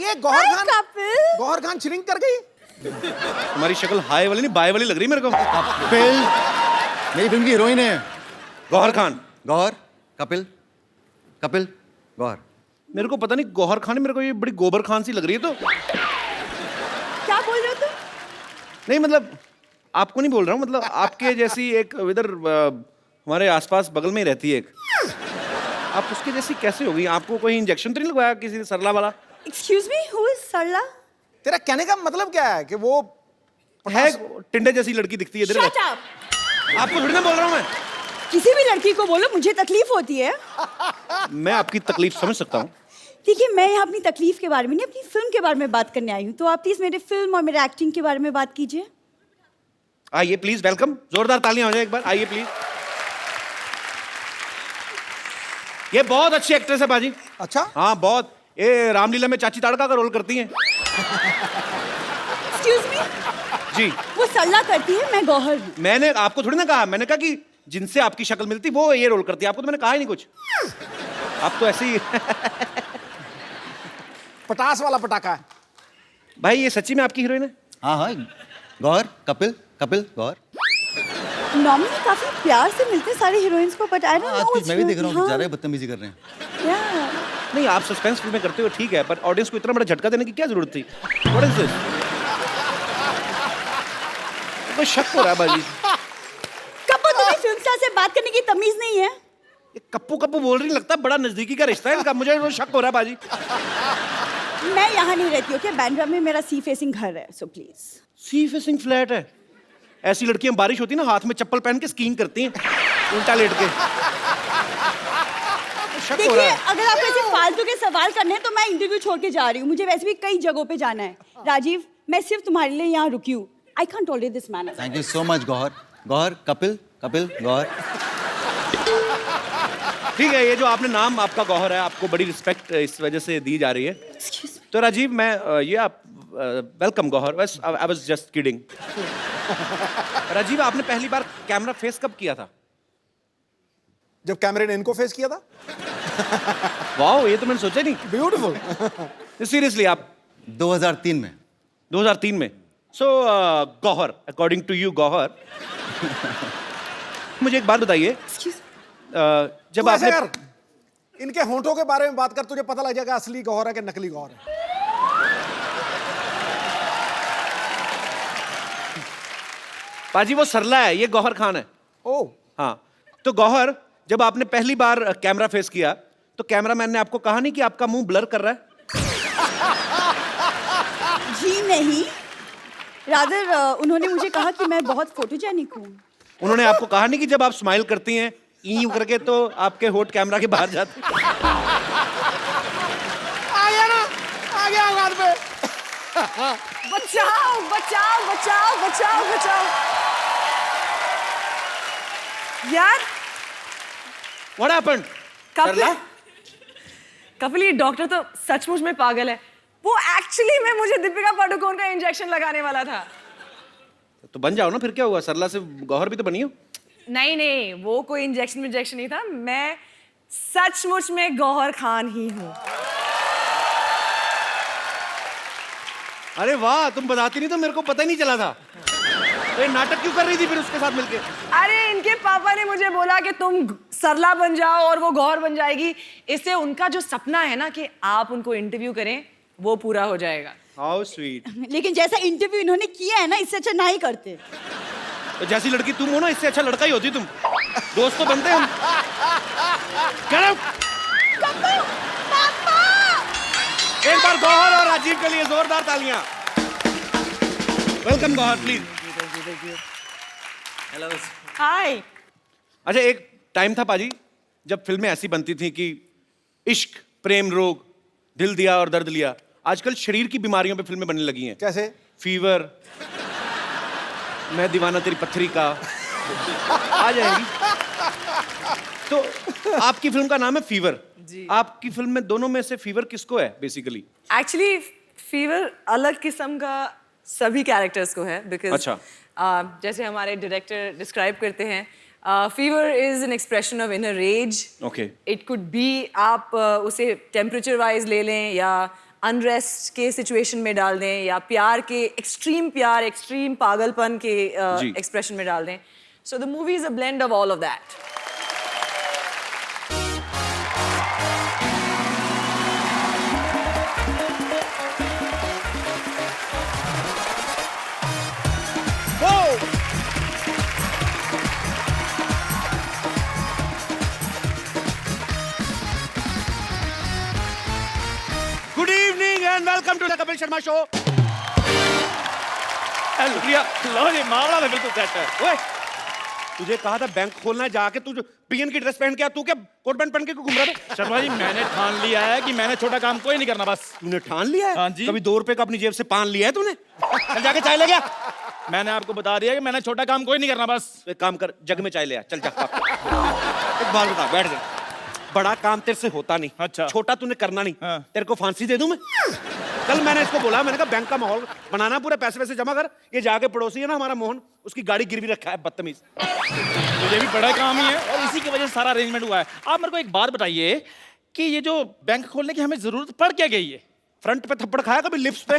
ये गौहर खान श्रिंक कर गई। तुम्हारी शक्ल हाई वाली नहीं बाय वाली लग रही मेरे को। कपिल मेरी फिल्म की हीरोइन है। गौहर खान। गौहर कपिल कपिल गौहर। मेरे को पता नहीं गौहर खान, मेरे को ये बड़ी गोबर खान सी लग रही है। तो क्या बोल रहे हो तुम? नहीं मतलब आपको नहीं बोल रहा हूँ, मतलब आपके जैसी एक इधर हमारे आसपास बगल में ही रहती है एक, आप उसके जैसी कैसे होगी? आपको कोई इंजेक्शन तो नहीं लगवाया किसी सरला वाला? Excuse me, who is सरला? तेरा कहने का मतलब क्या है कि वो है टिंडे जैसी लड़की दिखती है इधर। Shut up! आपको थोड़ी ना बोल रहा हूँ मैं। किसी भी लड़की को बोलो, मुझे तकलीफ होती है। मैं आपकी तकलीफ समझ सकता हूँ। देखिए, मैं यहाँ अपनी तकलीफ के बारे में नहीं, अपनी फिल्म के बारे में बात करने आई हूँ। तो आप प्लीज मेरे फिल्म और मेरे एक्टिंग के बारे में बात कीजिए। आइए प्लीज, वेलकम। जोरदार तालियां हो जाए एक बार, आइए प्लीज। ये बहुत अच्छी एक्ट्रेस है बाजी। अच्छा? हाँ बहुत। ये रामलीला में चाची ताड़का का रोल करती हैं। Excuse me? जी। वो सरला करती है, मैं गौहर हूँ। मैंने आपको थोड़ी ना कहा, मैंने कहा कि जिनसे आपकी शक्ल मिलती वो ये रोल करती है। आपको तो मैंने कहा ही नहीं कुछ। आप तो ऐसे ही पटास वाला पटाखा है। भाई ये सच्ची में आपकी हीरोइन है? हाँ हाँ गौहर कपिल कपिल गौहर। नॉर्मली काफी प्यार से मिलते हैं सारे हीरोइंस को, बट आई डोंट नो। आज मैं भी देख रहा हूँ ज़्यादा बदतमीजी कर रहे हैं। नहीं आप सस्पेंस फिल्में करते हो ठीक है, पर ऑडियंस को इतना बड़ा झटका देने की क्या जरूरत थी? What is this? कोई शक हो रहा है बाजी। कब तुम्हें फिल्म स्टार से बात करने की तमीज नहीं है? ये कप्पू कप्पू बोल रही, लगता है बड़ा नजदीकी का रिश्ता है इनका। मुझे तो शक हो रहा है बाजी। मैं यहाँ नहीं रहती, ओके? बांद्रा में मेरा सी फेसिंग घर है, so please. Sea facing flat है? ऐसी लड़कियां बारिश होती है ना हाथ में चप्पल पहन के स्कीइंग करती हैं उल्टा लेट के। शक हो देखिए, रहा है। अगर आपको ऐसे फालतू के सवाल करने हैं तो मैं इंटरव्यू छोड़ के जा रही हूँ। मुझे वैसे भी कई जगहों पे जाना है। राजीव, मैं सिर्फ तुम्हारे लिए यहाँ रुकी हूँ। I can't tolerate this man. Thank you so much Gauahar. Gauahar Kapil Kapil Gauahar. ठीक है, ये जो आपने नाम आपका गौहर है, आपको बड़ी रिस्पेक्ट इस वजह से दी जा रही है। तो राजीव, मैं ये आप वेलकम गौहर। बस I was just kidding. Rajiv, आपने पहली बार कैमरा फेस कब किया था? जब कैमरे ने इनको फेस किया था। वाओ, ये तो मैंने सोचा नहीं। ब्यूटीफुल। सीरियसली आप 2003 में। 2003 में। So Gauhar, according to you Gauhar, मुझे एक बात बताइए। जब तू ऐसे आपने कर, इनके होंठों के बारे में बात कर, तुझे पता लग जाएगा असली गौहर है कि नकली गौहर है। पाजी वो सरला है, ये गौहर खान है। ओ हाँ, तो गौहर, जब आपने पहली बार कैमरा फेस किया तो कैमरामैन ने आपको कहा नहीं कि आपका मुंह ब्लर कर रहा है? जी नहीं, रादर उन्होंने मुझे कहा कि मैं बहुत फोटोजेनिक हूँ। उन्होंने आपको कहा नहीं कि जब आप स्माइल करती हैं यूं करके तो आपके होठ कैमरा के बाहर जाते? आ गया ना, आ गया बात पे। बचाओ बचाओ बचाओ बचाओ बचाओ यार। What happened? कपिल, ये डॉक्टर तो सचमुच में पागल है। वो एक्चुअली में मुझे दीपिका पादुकोण का इंजेक्शन लगाने वाला था। तो बन जाओ ना, फिर क्या हुआ? सरला से गौहर भी तो बनी हो। नहीं नहीं, वो कोई इंजेक्शन नहीं था। मैं सचमुच में गौहर खान ही हूँ। अरे वाह, तुम बताती नहीं तो मेरे को पता ही नहीं चला था। तो ये नाटक क्यों कर रही थी फिर उसके साथ मिलके? अरे इनके पापा ने मुझे बोला कि तुम सरला बन जाओ और वो गौहर बन जाएगी। इससे उनका जो सपना है ना कि आप उनको इंटरव्यू करें, वो पूरा हो जाएगा। How sweet. लेकिन जैसा इंटरव्यू इन्होंने किया है ना, इससे अच्छा ना ही करते। तो जैसी लड़की तुम हो ना, इससे अच्छा लड़का ही होती तुम। दोस्त तो बनते हम। Get out! एक बार गौहर और राजीव के लिए जोरदार तालियां। Welcome Gauahar, please. Hello. Hi. अच्छा, एक टाइम था पाजी जब फिल्में ऐसी बनती थी कि इश्क, प्रेम रोग, दिल दिया और दर्द लिया। आजकल शरीर की बीमारियों पे फिल्में बनने लगी हैं। कैसे? फीवर, मैं दीवाना तेरी पत्थरी का, आ जाएगी। तो आपकी फिल्म का नाम है फीवर। जी। आपकी फिल्म में दोनों में से फीवर किसको है बेसिकली? एक्चुअली फीवर अलग किस्म का सभी कैरेक्टर्स को है, बिकॉज अच्छा। जैसे हमारे डायरेक्टर डिस्क्राइब करते हैं, fever is an expression of inner rage. Okay. It could be, आप उसे टेम्परेचर वाइज ले लें या अनरेस्ट के सिचुएशन में डाल दें या प्यार, एक्सट्रीम पागलपन के एक्सप्रेशन में डाल दें. So the movie is a blend of all of that. Good evening and welcome to the Kapil Sharma show. Priya, लो जी, मामला में बिल्कुल सेट है. ओए, तुझे कहा था बैंक खोलना है, जाके तू जो पीएन की ड्रेस पहन के आ, तू क्या कोट पैंट पहन के घूम रहा था? शर्मा जी, मैंने ठान लिया है कि मैंने छोटा काम कोई नहीं करना. बस तूने ठान लिया है? हाँ जी. कभी 2 रुपए का अपनी जेब से पान लिया है तूने? चल जाके चाय ले गया. मैंने आपको बता दिया कि मैंने छोटा काम कोई नहीं करना. बस एक काम कर, जग में चाय ले आ. चल जा. एक बार बता, बैठ जा. बड़ा काम तेरे से होता नहीं. अच्छा. छोटा तूने करना नहीं. हाँ. तेरे को फांसी दे दूं मैं? कल मैंने इसको बोला, मैंने कहा बैंक का माहौल बनाना, पूरे पैसे वैसे जमा कर. ये जाके पड़ोसी है ना हमारा मोहन, उसकी गाड़ी गिरवी रखा है, बदतमीज. मुझे भी बड़ा काम ही है और इसी की वजह से सारा अरेंजमेंट हुआ है. आप मेरे को एक बात बताइए कि ये जो बैंक खोलने की हमें जरूरत पड़ क्या गई है? फ्रंट पे थप्पड़ खाया कभी लिप्स पे?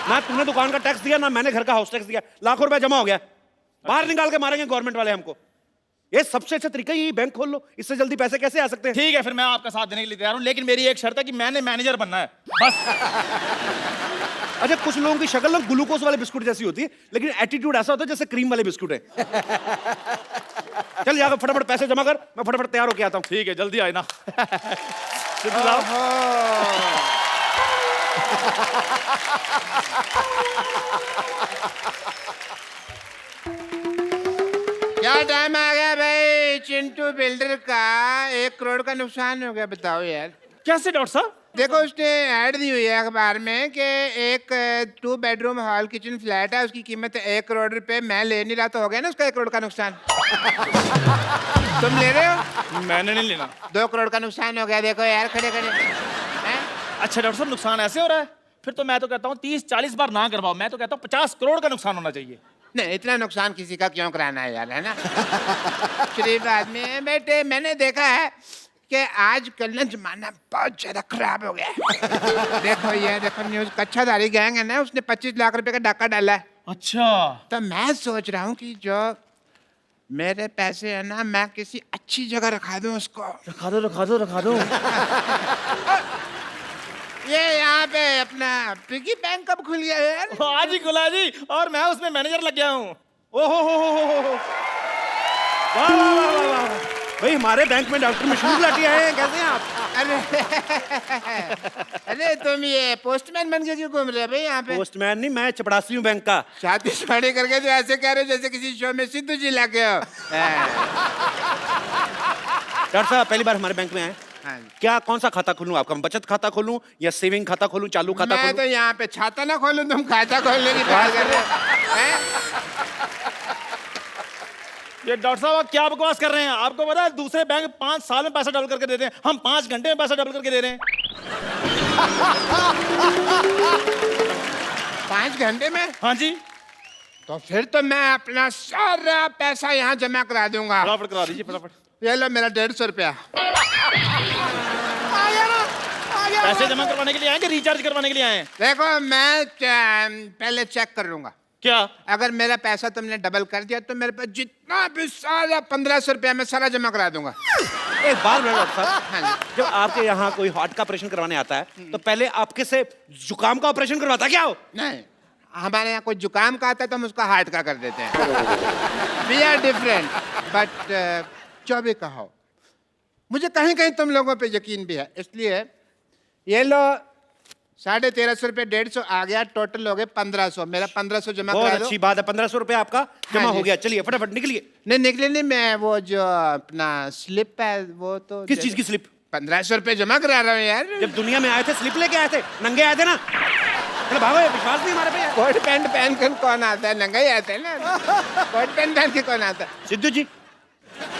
ना तूने दुकान का टैक्स दिया, ना मैंने घर का हाउस टैक्स दिया. लाखों रुपए जमा हो गया. बाहर निकाल के मारेंगे गवर्नमेंट वाले हमको. ये सबसे अच्छा तरीका ही बैंक खोल लो. इससे जल्दी पैसे कैसे आ सकते हैं? ठीक है, फिर मैं आपका साथ देने के लिए तैयार हूँ, लेकिन मेरी एक शर्त है कि मैंने मैनेजर बनना है. बस. अच्छा, कुछ लोगों की शक्ल ना ग्लूकोज वाले बिस्कुट जैसी होती है, लेकिन एटीट्यूड ऐसा होता है जैसे क्रीम वाले बिस्कुट है. चल जाकर फटाफट पैसे जमा कर, मैं फटाफट तैयार होके आता हूँ. ठीक है, जल्दी आए ना. सिद्धू साहब. क्या टाइम आ गया भाई चिंटू बिल्डर का? 1 करोड़ का नुकसान हो गया. बताओ यार. कैसे डॉक्टर साहब? देखो, उसने ऐड दी हुई है अखबार में कि एक 2 बेडरूम हॉल किचन फ्लैट है, उसकी कीमत 1 करोड़ रुपए. मैं ले नहीं रहा, तो हो गया ना उसका 1 करोड़ का नुकसान. तुम ले रहे हो? मैंने नहीं लेना. 2 करोड़ का नुकसान हो गया. देखो यार, खड़े खड़े. अच्छा डॉक्टर साहब, नुकसान ऐसे हो रहा है? फिर तो मैं तो कहता हूँ 30-40 बार ना करवाओ. मैं तो कहता हूँ 50 करोड़ का नुकसान होना चाहिए. नहीं, इतना नुकसान किसी का क्यों कराना है यार, है ना? शरीफ आदमी है बेटे. मैंने देखा है कि आजकल ना जमाना बहुत ज्यादा खराब हो गया है. देखो न्यूज, कच्छाधारी गैंग है ना, उसने 25 लाख रुपए का डाका डाला है. अच्छा. तो मैं सोच रहा हूँ कि जो मेरे पैसे है ना, मैं किसी अच्छी जगह रखा दूं उसको. रखा दो. ये यहाँ पे अपना पिगी बैंक कब खुल गया यार? आज ही खुला जी, और मैं उसमें मैनेजर लग गया हूँ. ओहो हो. वाह वाह वाह वाह वाह. भाई, हमारे बैंक में डॉक्टर मशहूर लाठी आए हैं. कैसे हैं आप? अरे तुम ये पोस्टमैन बन के क्यों घूम रहे हो भाई यहाँ पे? पोस्टमैन नहीं, मैं चपड़ासी हूँ बैंक का. शादी शादी करके तो ऐसे कह रहे हो जैसे किसी शो में सिद्धू जी लगे हो. डॉक्टर साहब, पहली बार हमारे बैंक में आए. हाँ. क्या, कौन सा खाता खोलूं? आपका बचत खाता खोलूं या सेविंग खाता खोलूं, चालू खाता मैं खोलूं? तो यहाँ पे छाता ना खोलूं, तुम खाता खोलने की बात कर रहे हो. ये डॉक्टर साहब, आप क्या बकवास कर रहे हैं? आपको पता है दूसरे बैंक 5 साल में पैसा डबल करके देते हैं, हम 5 घंटे में पैसा डबल करके दे रहे हैं. 5 घंटे में? हाँ जी. तो फिर तो मैं अपना सारा पैसा यहाँ जमा करा दूंगा. फटाफट करा दीजिए, फटाफट. ये लो मेरा 150 रुपया. पैसे जमा करवाने के लिए आए कि रिचार्ज करवाने के लिए आए हैं? देखो, मैं पहले चेक कर लूंगा. क्या? अगर मेरा पैसा तुमने डबल कर दिया तो मेरे पास जितना भी सारा 1500 रुपया मैं सारा जमा करा दूंगा. एक बात बोलो डॉक्टर साहब, हाँ. जब आपके यहाँ कोई हार्ट का ऑपरेशन करवाने आता है, तो पहले आपके से जुकाम का ऑपरेशन करवाता क्या हो? नहीं, हमारे यहाँ कोई जुकाम का आता है तो हम उसका हार्ट का कर देते हैं. We are different. बट जो भी कहो, मुझे कहीं कहीं तुम लोगों पे यकीन भी है, इसलिए ये लो 1350 रुपये. 150 आ गया, टोटल हो गए 1500. मेरा 1500 जमा बहुत करा दो. अच्छी बात है. 1500 रुपए आपका जमा जी. हो गया. चलिए फटाफट निकलिए. नहीं निकले नहीं, मैं वो जो अपना स्लिप है वो तो. किस चीज की स्लिप? 1500 रुपये जमा करा रहा हूँ यार. जब दुनिया में आए थे स्लिप लेके आए थे, नंगे आए थे ना. चलो भागो, ये विश्वास नहीं हमारे पे यार. कोट पैंट पहन कर कौन आता है? नंगा ही आता है ना. कोट पैंट पहन के कौन आता है? सिद्धू जी,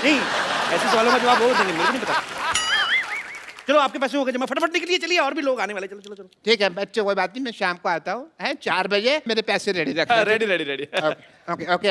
नहीं, ऐसे सवालों का जवाब वो देंगे, मेरे को नहीं पता. चलो आपके पैसे हो गए जमा, फटाफट निकलिए. चलिए, और भी लोग आने वाले. चलो चलो चलो. ठीक है बच्चे, कोई बात नहीं, मैं शाम को आता हूँ. है 4 बजे मेरे पैसे रेडी रखना. Ready. Okay okay.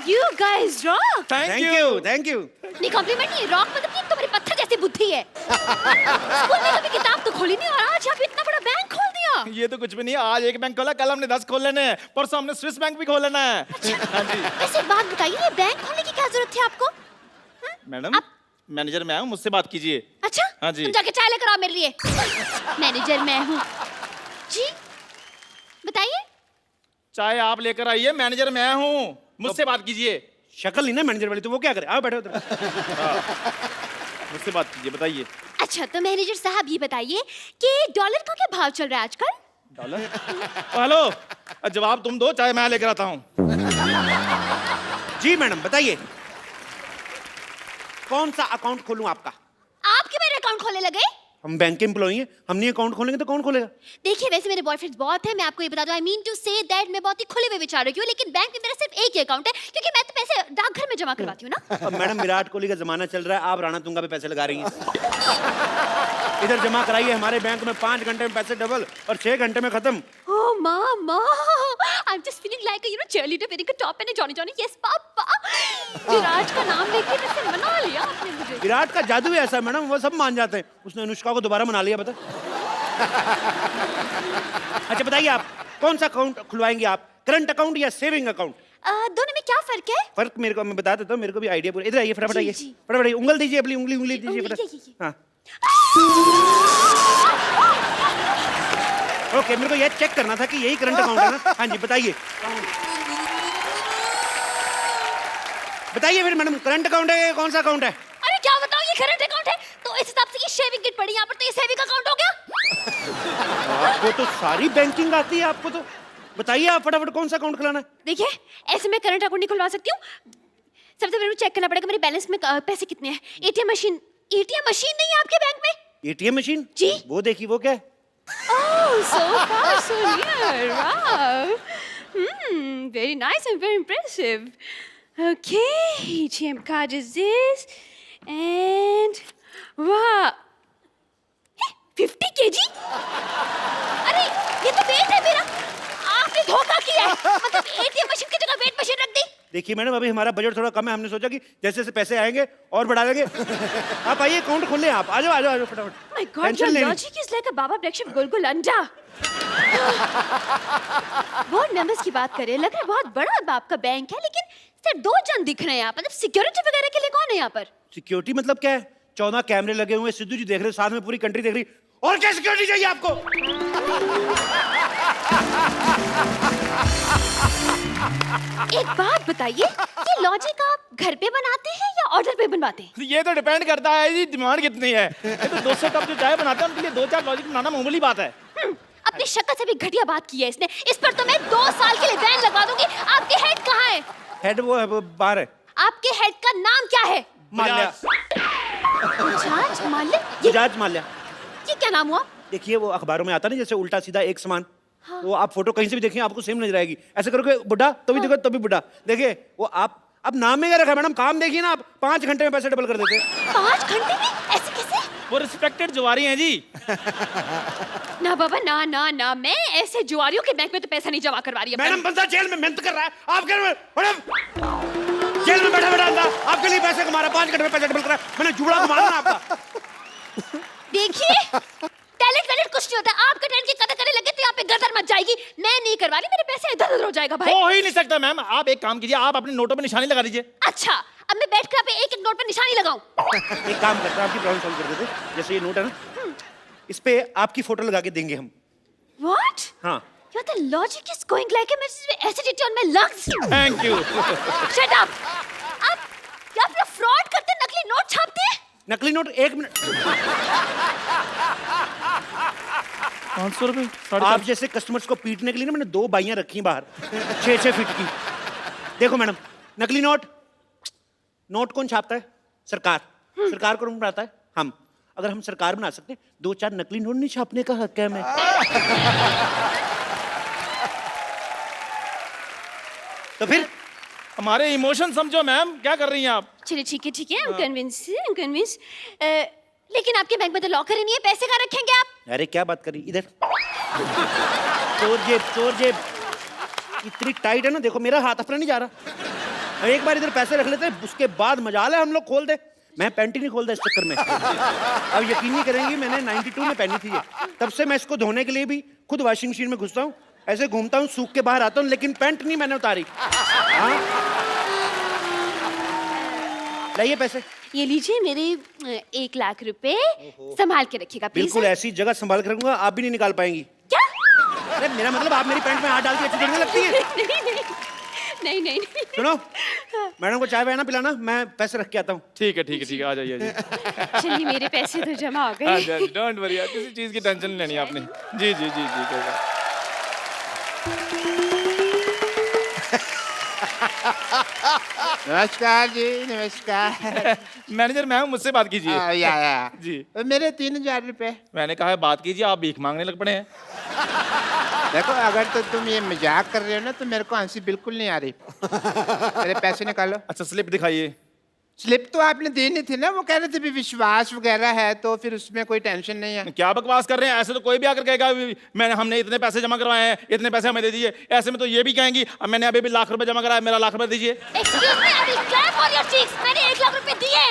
You guys rock. Thank you thank you. नहीं कॉम्प्लीमेंट नहीं, रॉक मतलब कि तुम्हारी पत्थर जैसी बुद्धि है। स्कूल में कभी किताब तो खोली नहीं और आज आप इतना बड़ा बैंक खोल दिया। ये तो कुछ भी नहीं है, आज एक बैंक खोला, कल हमने 10 खोल लेने हैं, परसों हमने स्विस बैंक भी खोल लेना है। हाँ जी। वैसे एक बात बताइए, ये बैंक खोलने की क्या जरूरत थी आपको? मैडम मैनेजर मैं हूँ, मुझसे बात कीजिए। अच्छा हाँ जी। तुम जाके चाय लेकर आओ मेरे लिए। मैनेजर मैं हूँ जी, बताइए। चाय आप लेकर आइए, मैनेजर मैं हूँ, मुझसे बात कीजिए। शक्ल नहीं ना मैनेजर वाली, तो वो क्या करे? आओ बैठो उधर। मुझसे बात कीजिए, बताइए। अच्छा तो मैनेजर साहब ये बताइए कि डॉलर का क्या भाव चल रहा है आजकल? डॉलर? हेलो, जवाब तुम दो, चाय मैं लेकर आता हूँ। जी मैडम बताइए, कौन सा अकाउंट खोलूं आपका? आप क्यों मेरे अकाउंट खोलने लगे? हम बैंक के एम्प्लॉई हैं, हम नहीं अकाउंट खोलेंगे तो कौन खोलेगा? देखिए वैसे मेरे बॉयफ्रेंड्स बहुत हैं, मैं आपको ये बता दूं, I mean to say that मैं बहुत ही खुले हुए विचार रखी हूँ, लेकिन बैंक में मेरा सिर्फ एक ही अकाउंट है क्योंकि मैं तो पैसे डाकघर में जमा करवाती हूँ ना। अब मैडम विराट कोहली का जमाना चल रहा है, आप राणा तुंगा पे पैसे लगा रही हैं। इधर जमा कराइए, हमारे बैंक में 5 घंटे में पैसे डबल और 6 घंटे में खत्म। Oh mama, I'm just feeling like a cheerleader wearing a top and a Johnny Johnny. Yes papa. Virat का नाम लेके वैसे मना लिया आपने मुझे। विराट का जादू ही ऐसा है मैडम, वो सब मान जाते हैं। उसने अनुष्का को दोबारा मना लिया, बता। अच्छा बताइए आप कौन सा अकाउंट खुलवाएंगे आप, करंट अकाउंट या सेविंग अकाउंट? दोनों में क्या फर्क है? फर्क मेरे को मैं बता देता हूँ, मेरे को भी आइडिया पूरा। इधर आइए फटाफट, जी, आइए जी। फटाफट आइए, उंगल दीजिए अपनी, उंगली दीजिए उंगली, फटाफट। ये। हाँ ओके, मेरे को ये चेक करना था कि यही करंट अकाउंट है ना। हाँ जी बताइए, बताइए फिर मैडम, करंट अकाउंट है कौन सा अकाउंट है? अरे क्या बताओ, ये करंट अकाउंट है तो इस हिसाब से ये शेविंग किट पड़ी यहाँ पर, तो ये सेविंग अकाउंट हो गया। आपको तो सारी बैंकिंग आती है, आपको तो। बताइए आप फटाफट कौन सा अकाउंट खुलाना है? देखिए ऐसे मैं करंट अकाउंट नहीं खुलवा सकती हूँ, सबसे पहले चेक करना पड़ेगा मेरे बैलेंस में पैसे कितने हैं। एटीएम मशीन नहीं है आपके बैंक में? एटीएम मशीन जी। वो देखिए, वो क्या है? Oh, so far, so near. Wow. Very nice and very impressive. Okay, ATM card is this. And wow. 50 kg? अरे ये तो वेट है मेरा। आपने धोखा किया है। मतलब ATM मशीन की जगह वेट मशीन रख दी। देखिए मैडम, अभी हमारा बजट थोड़ा कम है, हमने सोचा कि जैसे जैसे पैसे आएंगे और बढ़ा देंगे। आप आइए, अकाउंट खोल लें आप। आ जाओ आ जाओ फटाफट। My God, your logic is like a Baba Black Sheep गोल अंडा। बोर्ड मेंबर्स की बात करें, लग रहा है बहुत बड़ा आपका बैंक है, लेकिन सिर्फ 2 जन दिख रहे हैं यहाँ पर। मतलब सिक्योरिटी वगैरह के लिए कौन है यहाँ पर? सिक्योरिटी मतलब क्या है? 14 कैमरे लगे हुए हैं, सिद्धू जी देख रहे हैं, साथ में पूरी कंट्री देख रही है। और क्या सिक्योरिटी चाहिए आपको? एक बात बताइए, ये लॉजिक आप घर पे बनाते हैं या ऑर्डर पे बनवाते हैं? ये तो डिपेंड करता है जी, डिमांड कितनी है। ये तो 200 कप जो चाय बनाते हैं उनके लिए 2-4 लॉजिक बनाना मामूली बात है। अपनी शक्ल से भी घटिया बात की है इसने। इस पर तो मैं 2 साल के लिए बैन लगवा दूंगी। आपके हेड कहाँ है? हेड वो है, वो बाहर है। आपके हेड का नाम क्या है? माल्या। बजाज माल्या? बजाज माल्या। ये क्या नाम हुआ? देखिए वो अखबारों में आता नहीं, जैसे उल्टा सीधा एक समान। हाँ। वो आप फोटो कहीं से भी देखिए आपको सेम नजर आएगी। ऐसे करोगे बुढ़ा तो भी देखो तभी बुढ़ा। देखिए वो आप अब नाम में क्या रखा मैडम, काम देखिए ना आप, 5 घंटे में पैसे डबल कर देते हैं। 5 घंटे में? ऐसे कैसे? वो रिस्पेक्टेड जुआरी हैं जी। ना बाबा ना ना ना, मैं ऐसे जुआरियों के बैंक में तो पैसा नहीं जमा करवा रही। मैडम बंदा जेल में मेहनत कर रहा है, आप कह रहे हो मैडम जेल में बैठा बैठा अंदर आपके लिए पैसे कमा रहा है, 5 घंटे में पैसे डबल कर रहा है। मैंने जुड़ा घुमा ना आपका। देखिए टैलेंट कुछ नहीं होता। आपका टैलेंट की कदर करने लगे तो यहाँ पे गदर मच जाएगी। मैं नहीं करवा रही, मेरे पैसे इधर उधर हो जाएगा भाई। हो ही नहीं सकता मैम। आप एक काम कीजिए, आप अपने नोटों पे निशानी लगा दीजिए। अच्छा अब मैं बैठ कर आप एक एक नोट पर निशानी लगाऊं? एक काम करते हैं, आपकी प्रॉब्लम सॉल्व कर देते हैं। जैसे ये नोट है ना, इस पे आपकी फोटो लगा के देंगे हम। What? हाँ। The logic is going like a acidity on my lungs. Thank you. Shut up. आप फ्रॉड करते, नकली नोट छापते हैं? नकली नोट 1 मिनट। 500 रुपए? आप जैसे कस्टमर्स को पीटने के लिए ना मैंने 2 बाइयां रखी हैं बाहर, 6-6 फीट की। देखो मैडम, नकली नोट कौन छापता है? सरकार। सरकार कौन बनाता है? हम। अगर हम सरकार बना सकते 2-4 नकली नोट नहीं छापने का हक है हमें। तो फिर हमारे इमोशन समझो मैम, क्या कर रही हैं आप? चलिए ठीक है, I'm convinced. लेकिन आपके बैंक में तो लॉकर ही नहीं है, पैसे कहाँ रखेंगे आप? अरे क्या बात कर रही, इधर। चोर जेब इतनी टाइट है ना, देखो मेरा हाथ अपना नहीं जा रहा। एक बार इधर पैसे रख लेते, उसके बाद मजाल है हम लोग खोल दे। मैं पैंट ही नहीं खोलता इस चक्कर में। अब यकीन नहीं करेंगी, मैंने 92 में पहनी थी ये, तब से मैं इसको धोने के लिए भी खुद वॉशिंग मशीन में घुसता हूँ, ऐसे घूमता हूँ, सूख के बाहर आता हूँ, लेकिन पैंट नहीं मैंने उतारी। हाँ? लाइए पैसे। ये लीजिए मेरे 1 लाख रुपए, संभाल के रखिएगा प्लीज। बिल्कुल ऐसी जगह संभाल कर रखूंगा, आप भी नहीं निकाल पाएंगी। क्या? अरे मेरा मतलब आप मेरी पैंट में हाथ डाल के अच्छी देखने लगती है। नहीं नहीं सुनो, मैडम को चाय ना पिलाना, मैं पैसे रख के आता हूँ। ठीक है ठीक है ठीक है, आ जाइए आ जाइए। चलिए मेरे पैसे तो जमा हो गए। डोंट वरी, किसी चीज की टेंशन नहीं लेनी आपने। जी जी जी जी, कोई बात। नमस्कार जी, नमस्कार। मैनेजर मैं हूँ, मुझसे बात कीजिए। या जी। मेरे 3000 रुपए। मैंने कहा है बात कीजिए, आप भीख मांगने लग पड़े हैं। देखो, अगर तो तुम ये मजाक कर रहे हो ना, तो मेरे को हंसी बिल्कुल नहीं आ रही। मेरे पैसे निकालो। अच्छा स्लिप दिखाइए। स्लिप तो आपने दी नहीं थी ना, वो कह रहे थे भी विश्वास वगैरह है, तो फिर उसमें कोई टेंशन नहीं है। क्या बकवास कर रहे हैं? ऐसे तो कोई भी आकर कहेगा मैंने हमने इतने पैसे जमा करवाए हैं, इतने पैसे हमें दे दीजिए। ऐसे में तो ये भी कहेंगी अब मैंने अभी भी लाख रुपए जमा कराया, मेरा लाख रुपए दीजिए। Excuse me, I will clap for your cheeks. मैंने 1 लाख रुपए दिए।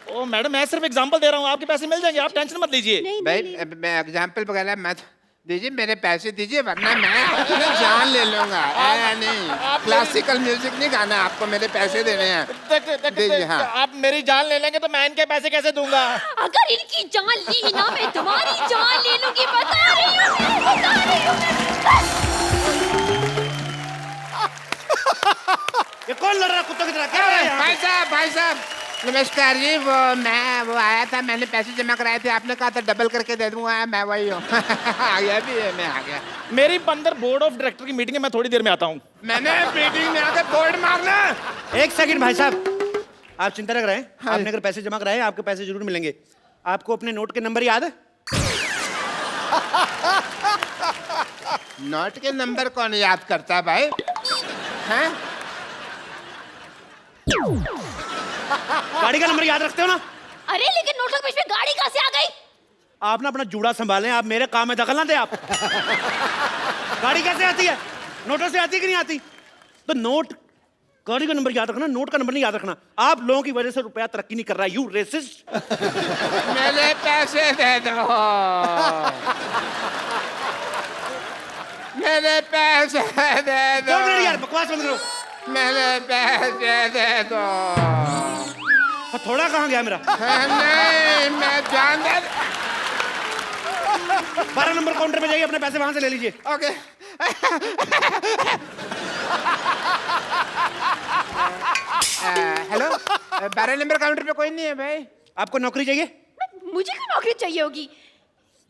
ओ मैडम, मैं सिर्फ एग्जांपल दे रहा हूँ, आपके पैसे मिल जाएंगे, आप टेंशन मत लीजिए। नहीं भाई नहीं मैं एग्जाम्पल वगैरह मत दीजिए, मेरे पैसे दीजिए, वरना मैं अपनी जान ले लूंगा। नहीं, क्लासिकल म्यूजिक नहीं गाना आपको, मेरे पैसे देने हैं। दीजिए। हाँ, आप मेरी जान ले लेंगे तो मैं इनके पैसे कैसे दूंगा? अगर इनकी जान ली ना, मैं तुम्हारी जान ले लूंगी। बता रही हूँ मैं, बता रही हूँ ये कौन लड़ रहा है कुत्तों की तरह? क्या हो रहा है यहाँ पे? भाई साहब नमस्कार जी। वो आया था, मैंने पैसे जमा कराए थे, आपने कहा था डबल करके दे दूंगा, मैं वही हूँ। आ गया भी है, मैं आ गया। मेरी अंदर बोर्ड ऑफ डायरेक्टर की मीटिंग है, मैं थोड़ी देर में आता हूँ। मैंने मीटिंग में आकर बोर्ड मारना। एक सेकंड भाई साहब, आप चिंता न करें, आपने अगर पैसे जमा कराए आपके पैसे जरूर मिलेंगे। आपको अपने नोट के नंबर याद है? नोट के नंबर कौन याद करता है भाई? हैं? गाड़ी का नंबर याद रखते हो ना? अरे लेकिन नोटों के बीच में गाड़ी कहाँ से आ गई? आप ना अपना जूड़ा संभालें, आप मेरे काम में दखल ना दे। आप गाड़ी कैसे आती है? नोटों से आती है कि नहीं आती? तो नोट, गाड़ी का नंबर याद रखना, नोट का नंबर नहीं याद रखना। आप लोगों की वजह से रुपया तरक्की नहीं कर रहा है, यू रेसिस्ट। मेरे पैसे दे दो, मेरे पैसे दे दो, यार बकवास बंद करो। मेरे पैसे दे दो। थोड़ा कहाँ गया मेरा? नहीं, मैं जान दे। 12 नंबर काउंटर पे जाइए, अपने पैसे वहां से ले लीजिए। ओके। हेलो, 12 नंबर काउंटर पे कोई नहीं है भाई। आपको नौकरी चाहिए? मुझे क्यों नौकरी चाहिए होगी?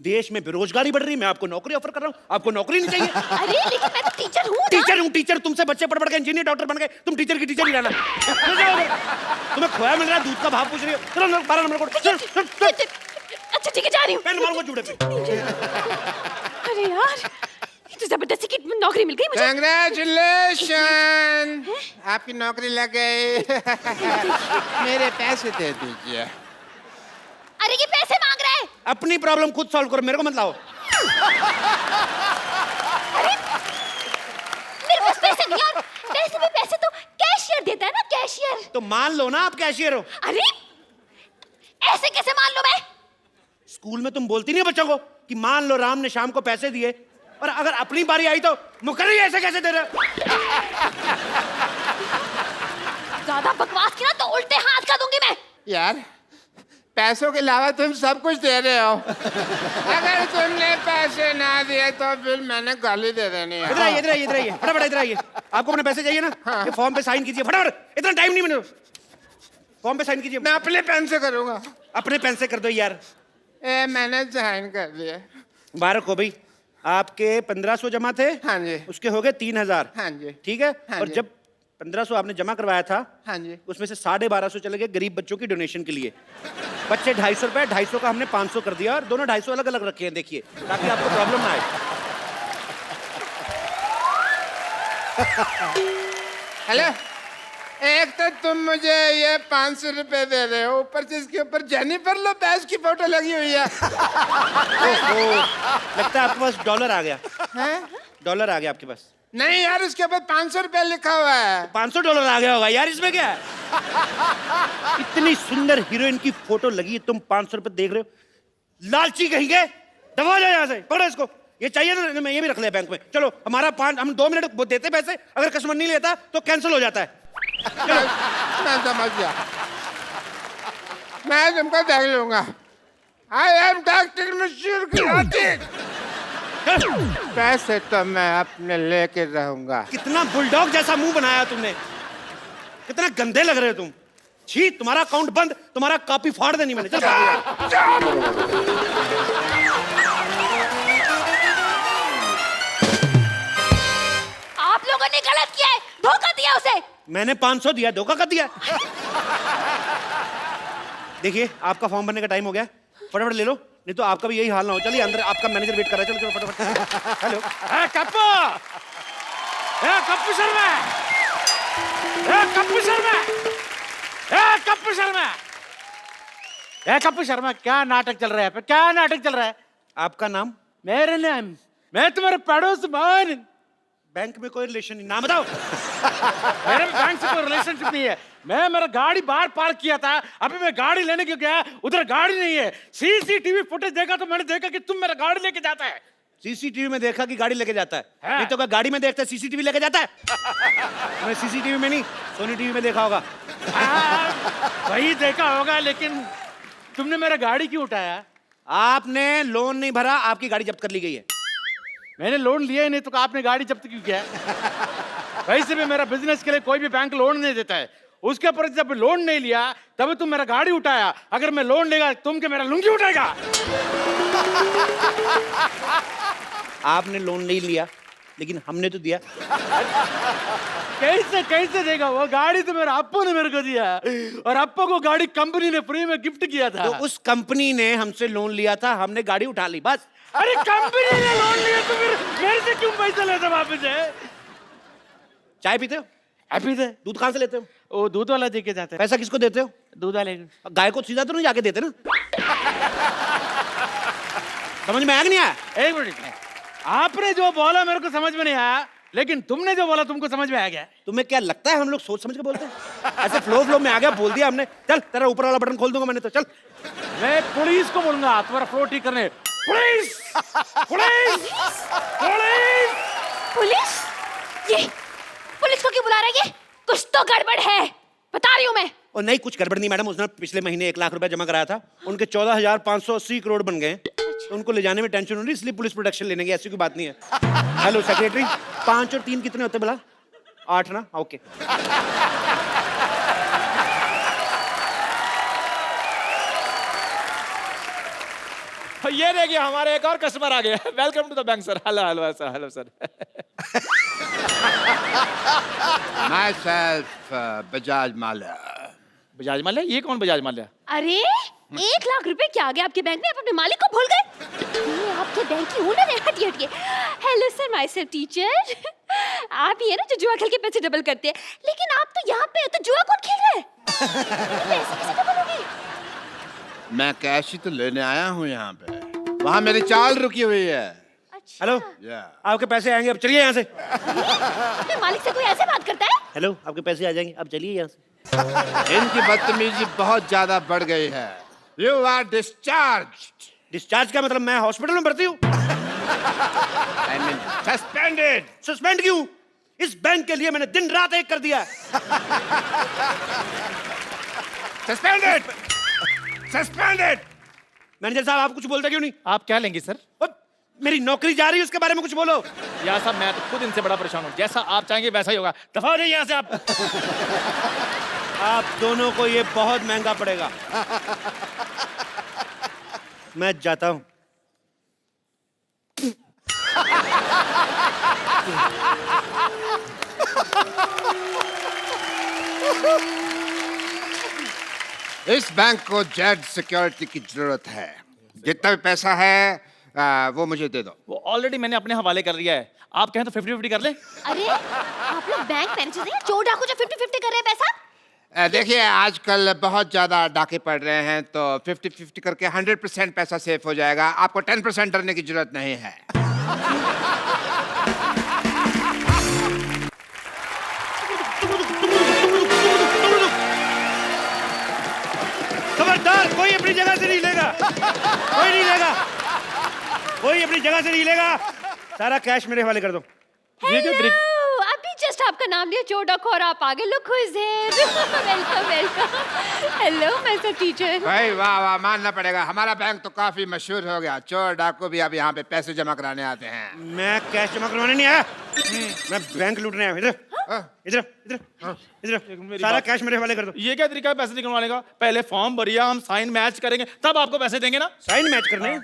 देश में बेरोजगारी बढ़ रही है, मैं आपको नौकरी ऑफर कर रहा हूँ, आपको नौकरी नहीं चाहिए? अरे लेकिन मैं तो टीचर हूँ ना। टीचर हूँ, टीचर तुमसे बच्चे पढ़ पढ़ के इंजीनियर डॉक्टर बन गए, तुम टीचर की टीचर ही रहना। तुम्हें खोया मिल रहा है, दूध का भाव पूछ रही हो। चलो 12 नंबर को। अच्छा ठीक है, जा रही हूँ। पेन मारूंगा जूड़े पे। अरे यार, ये तो जबरदस्ती की नौकरी मिल गई मुझे। कंग्रेचुलेशन, आपकी नौकरी लग गई। मेरे पैसे दे दीजिए। अरे ये पैसे मांग रहा है। अपनी प्रॉब्लम खुद सॉल्व करो, मेरे को मत लाओ। अरे मेरे पास पैसे नहीं, और वैसे भी पैसे तो कैशियर देता है ना, कैशियर। तो मान लो ना आप कैशियर हो। अरे ऐसे कैसे मान लो मैं? स्कूल में तुम बोलती नहीं बच्चों को कि मान लो राम ने शाम को पैसे दिए, और अगर अपनी बारी आई तो मुकर्री ऐसे कैसे दे रहे? ज्यादा बकवास की ना तो उल्टे हाथ का दूंगी मैं। यार, पैसों के अलावा तुम सब कुछ दे रहे हो। अगर तुमने पैसे ना दिए तो फिर मैंने गाली दे देनी है। इधर आइए, इधर आइए, इधर आइए, फटाफट इधर आइए। आपको अपने पैसे चाहिए ना? ये फॉर्म पे साइन कीजिए फटाफट, इतना टाइम नहीं। मैंने फॉर्म पे साइन कीजिए। मैं अपने पेन से करूंगा। अपने पेन से कर दो यार। मैंने साइन कर दिया। मुबारक हो भाई, आपके 1500 जमा थे। हाँ जी। उसके हो गए 3000। हाँ जी। ठीक है। हाँ और जी। जब 1500 आपने जमा करवाया था, हाँ जी, उसमें से 1250 चले गए गरीब बच्चों की डोनेशन के लिए। बच्चे 250 रुपए, 250 का हमने 500 कर दिया, और दोनों 250 अलग अलग रखे हैं, देखिए, ताकि आपको प्रॉब्लम ना आए। हेलो, एक तो तुम मुझे ये 500 रुपए दे रहे हो, ऊपर से इसके ऊपर जेनिफर लोपेज की फोटो लगी हुई है। ओहो, लगता है आपके पास डॉलर आ गया। हैं? डॉलर आ गया आपके पास। नहीं यार, इसके ऊपर 500 रुपया लिखा हुआ है। $500 आ गया होगा यार, इसमें क्या है? इतनी सुंदर हीरोइन की फोटो लगी है, तुम 500 रुपए देख रहे हो? लालची कहेंगे, दबा जाओ यहाँ से, पकड़ो इसको। ये चाहिए ना, मैं ये भी रख लिया बैंक में। चलो हम 2 मिनट देते पैसे, अगर कस्टमर नहीं लेता तो कैंसिल हो जाता है। मैं समझ गया, मैं तुमको देख लूंगा। आई एम डॉक्टर मशहूर खिलाड़ी। पैसे तो मैं अपने लेके रहूंगा। कितना बुलडॉग जैसा मुंह बनाया तुमने, कितना गंदे लग रहे हो तुम। छी, तुम्हारा अकाउंट बंद, तुम्हारा कॉपी फाड़ देनी मैंने। चल आप लोगों ने गलत किया है, धोखा दिया उसे। मैंने 500 दिया, धोखा कर दिया। देखिए, आपका फॉर्म भरने का टाइम हो गया, फटाफट ले लो, नहीं तो आपका भी यही हाल ना हो। चलिए अंदर, आपका मैनेजर वेट कर रहा है। चलो चलो फटाफट। हेलो कप्पू, कप्पू शर्मा, कप्पू शर्मा, कप्पू शर्मा, कप्पू शर्मा, क्या नाटक चल रहा है? क्या नाटक चल रहा है? आपका नाम? मेरे नाम, मैं तुम्हारे पड़ोस मान। बैंक में कोई रिलेशन नहीं, नाम बताओ। मेरे बैंक से कोई रिलेशनशिप नहीं है। मैं मेरा गाड़ी बाहर पार्क किया था, अभी मैं गाड़ी लेने क्यों गया, उधर गाड़ी नहीं है। सीसीटीवी फुटेज देखा तो मैंने देखा कि तुम मेरा गाड़ी लेके जाता है। सीसीटीवी में देखा कि गाड़ी लेके जाता है, हाँ। नहीं तो क्या गाड़ी में देखता है सीसीटीवी लेके जाता है? मैं सीसीटीवी में नहीं, सोनी टीवी में देखा होगा। वही देखा होगा, लेकिन तुमने मेरा गाड़ी क्यों उठाया? आपने लोन नहीं भरा, आपकी गाड़ी जब्त कर ली गई है। मैंने लोन लिया ही नहीं तो आपने गाड़ी जब्त क्यों किया? वैसे भी मेरा बिजनेस के लिए कोई भी बैंक लोन नहीं देता है। उसके ऊपर जब लोन नहीं लिया तब तुम मेरा गाड़ी उठाया। अगर मैं लोन लेगा तुम के मेरा लुंगी उठाएगा। आपने लोन नहीं लिया, लेकिन हमने तो दिया। कैसे कैसे देगा? वो गाड़ी तो मेरा अप्पू ने मेरे को दिया, और अप्पू को गाड़ी कंपनी ने फ्री में गिफ्ट किया था। तो उस कंपनी ने हमसे लोन लिया था, हमने गाड़ी उठा ली, बस। अरे कंपनी ने लोन लिया तो फिर मेरे से क्यों पैसा लेते वापस है? चाय पीते हो? पीते। दूध कहाँ से लेते हो? वो दूध वाला दे के जाते हैं। पैसा किसको देते हो? दूध वाले। गाय को सीधा तो नहीं जाके देते ना? समझ में आया कि नहीं आया? एक मिनट, आपने जो बोला मेरे को समझ में नहीं आया, लेकिन तुमने जो बोला तुमको समझ में आ गया। तुम्हें क्या लगता है हम लोग सोच समझ के बोलते हैं? ऐसे फ्लो में आ गया, बोल दिया हमने। चल, तेरा ऊपर वाला बटन खोल दूंगा मैंने तो। चल, मैं पुलिस को बोलूंगा तुम्हारा फ्लो ठीक करने। Police, police, police, police? ये पुलिस को क्यों बुला रहा है? ये कुछ तो गड़बड़ है, बता रही हूँ मैं। और नहीं, कुछ गड़बड़ नहीं मैडम। उसने पिछले महीने 1 लाख रुपया जमा कराया था, उनके 14,580 करोड़ बन गए। तो उनको ले जाने में टेंशन हो रही, इसलिए पुलिस प्रोटेक्शन लेने की। ऐसी कोई बात नहीं है। हेलो सेक्रेटरी, 5 और 3 कितने होते बोला? 8 ना? ओके। ये देखिए, हमारे एक और कस्टमर आ गया। Welcome to the bank sir. Hello hello sir, hello sir. Myself Bajaj Mallya. Bajaj Mallya? ये कौन बजाज माल्या? अरे 1 लाख रुपए क्या आ गया आपके बैंक में? आप अपने मालिक को भूल गए? ये आपके बैंक की ओनर है। हटिए हटिए। Hello sir, myself teacher. आप ही है ना जो जुआ खेल के पैसे डबल करते हैं, लेकिन आप तो यहाँ पे हो, तो जुआ कौन खेल रहा है? पैसे कैसे डबल होंगे? मैं कैश ही तो लेने आया हूँ यहाँ पे, वहाँ मेरी चाल रुकी हुई है। अच्छा। हेलो, आपके पैसे आएंगे, अब चलिए यहाँ से। अपने मालिक से कोई ऐसे बात करता है? हेलो, आपके पैसे आ जाएंगे, अब चलिए यहाँ से। इनकी बदतमीजी बहुत ज्यादा बढ़ गई है। You are discharge. डिस्चार्ज का मतलब मैं हॉस्पिटल में भर्ती हूँ? I mean suspended. सस्पेंड क्यों? इस बैंक के लिए मैंने दिन रात एक कर दिया। Suspended, suspended. मैनेजर साहब, आप कुछ बोलते क्यों नहीं? आप क्या लेंगे सर? मेरी नौकरी जा रही है, उसके बारे में कुछ बोलो। यार साहब, मैं तो खुद इनसे बड़ा परेशान हूँ। जैसा आप चाहेंगे वैसा ही होगा। दफा हो जाइए यहाँ से आप। आप दोनों को ये बहुत महंगा पड़ेगा। मैं जाता हूं। इस बैंक को जेड सिक्योरिटी की जरूरत है। जितना भी पैसा है वो मुझे दे दो। वो ऑलरेडी मैंने अपने हवाले कर लिया है। आप कहें तो 50-50 कर लें? अरे आप लोग बैंक मैनेजर हैं, चोर डाकू जो 50-50 कर रहे हैं पैसा? देखिए, आजकल बहुत ज्यादा डाके पड़ रहे हैं, तो 50-50 करके 100% पैसा सेफ हो जाएगा। आपको 10% डरने की जरूरत नहीं है। अपनी जगह से नहीं हिलेगा, कोई नहीं हिलेगा, कोई अपनी जगह से नहीं हिलेगा। सारा कैश मेरे हवाले कर दो। हेलो, अभी जस्ट आपका नाम लिया चोर डाकू और आप आगे। Look who is here. Welcome welcome. Hello mister teacher. भाई वाह वाह, मानना पड़ेगा, हमारा बैंक तो काफी मशहूर हो गया। चोर डाकू भी अब यहाँ पे पैसे जमा कराने आते हैं। मैं कैश जमा करवाने नहीं आया, मैं बैंक लूटने आया। इधर इधर इधर इधर, सारा कैश मेरे हवाले कर दो। ये क्या तरीका है पैसे निकलवाने का? पहले फॉर्म भरिए, हम साइन मैच करेंगे, तब आपको पैसे देंगे ना। साइन मैच करने?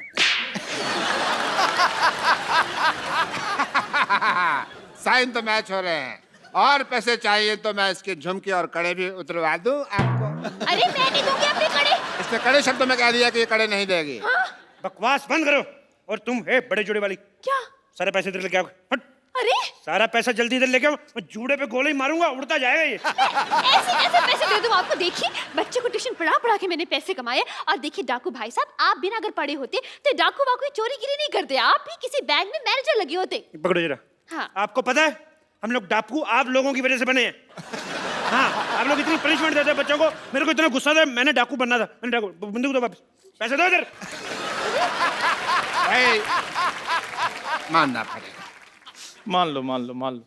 साइन तो मैच हो रहे हैं, और पैसे चाहिए तो मैं इसके झुमके और कड़े भी उतरवा दूं आपको। अरे मैं नहीं दूंगी अपने कड़े। इसने कड़े शब्दों में कह दिया कि ये कड़े नहीं देगी। बकवास बंद करो। और तुम है बड़े जोड़े वाली, क्या? सारे पैसे इधर लेके आओ। हट, अरे सारा पैसा जल्दी इधर लेके आओ, मैं जूड़े पे गोली मारूंगा, उड़ता जाएगा ये। ऐसे कैसे पैसे दे दूं आपको? देखिए बच्चे को ट्यूशन पढ़ा के मैंने पैसे कमाए। और देखिए डाकू भाई साहब, आप बिना अगर पढ़े होते तो डाकू वाकू चोरी गिरी नहीं करते, आप भी किसी बैंक में मैनेजर लगे होते। पकड़ो जरा। हाँ। आपको पता है हम लोग डाकू आप लोगों की वजह से बने हैं। हाँ, आप लोग इतनी पनिशमेंट देते हैं बच्चों को, मेरे को इतना गुस्सा था, मैंने डाकू बनना था। मैंने डाकू, बंदूक दो वापस, पैसे दो इधर। भाई मानना पड़ेगा, मान लो मान लो मान लो।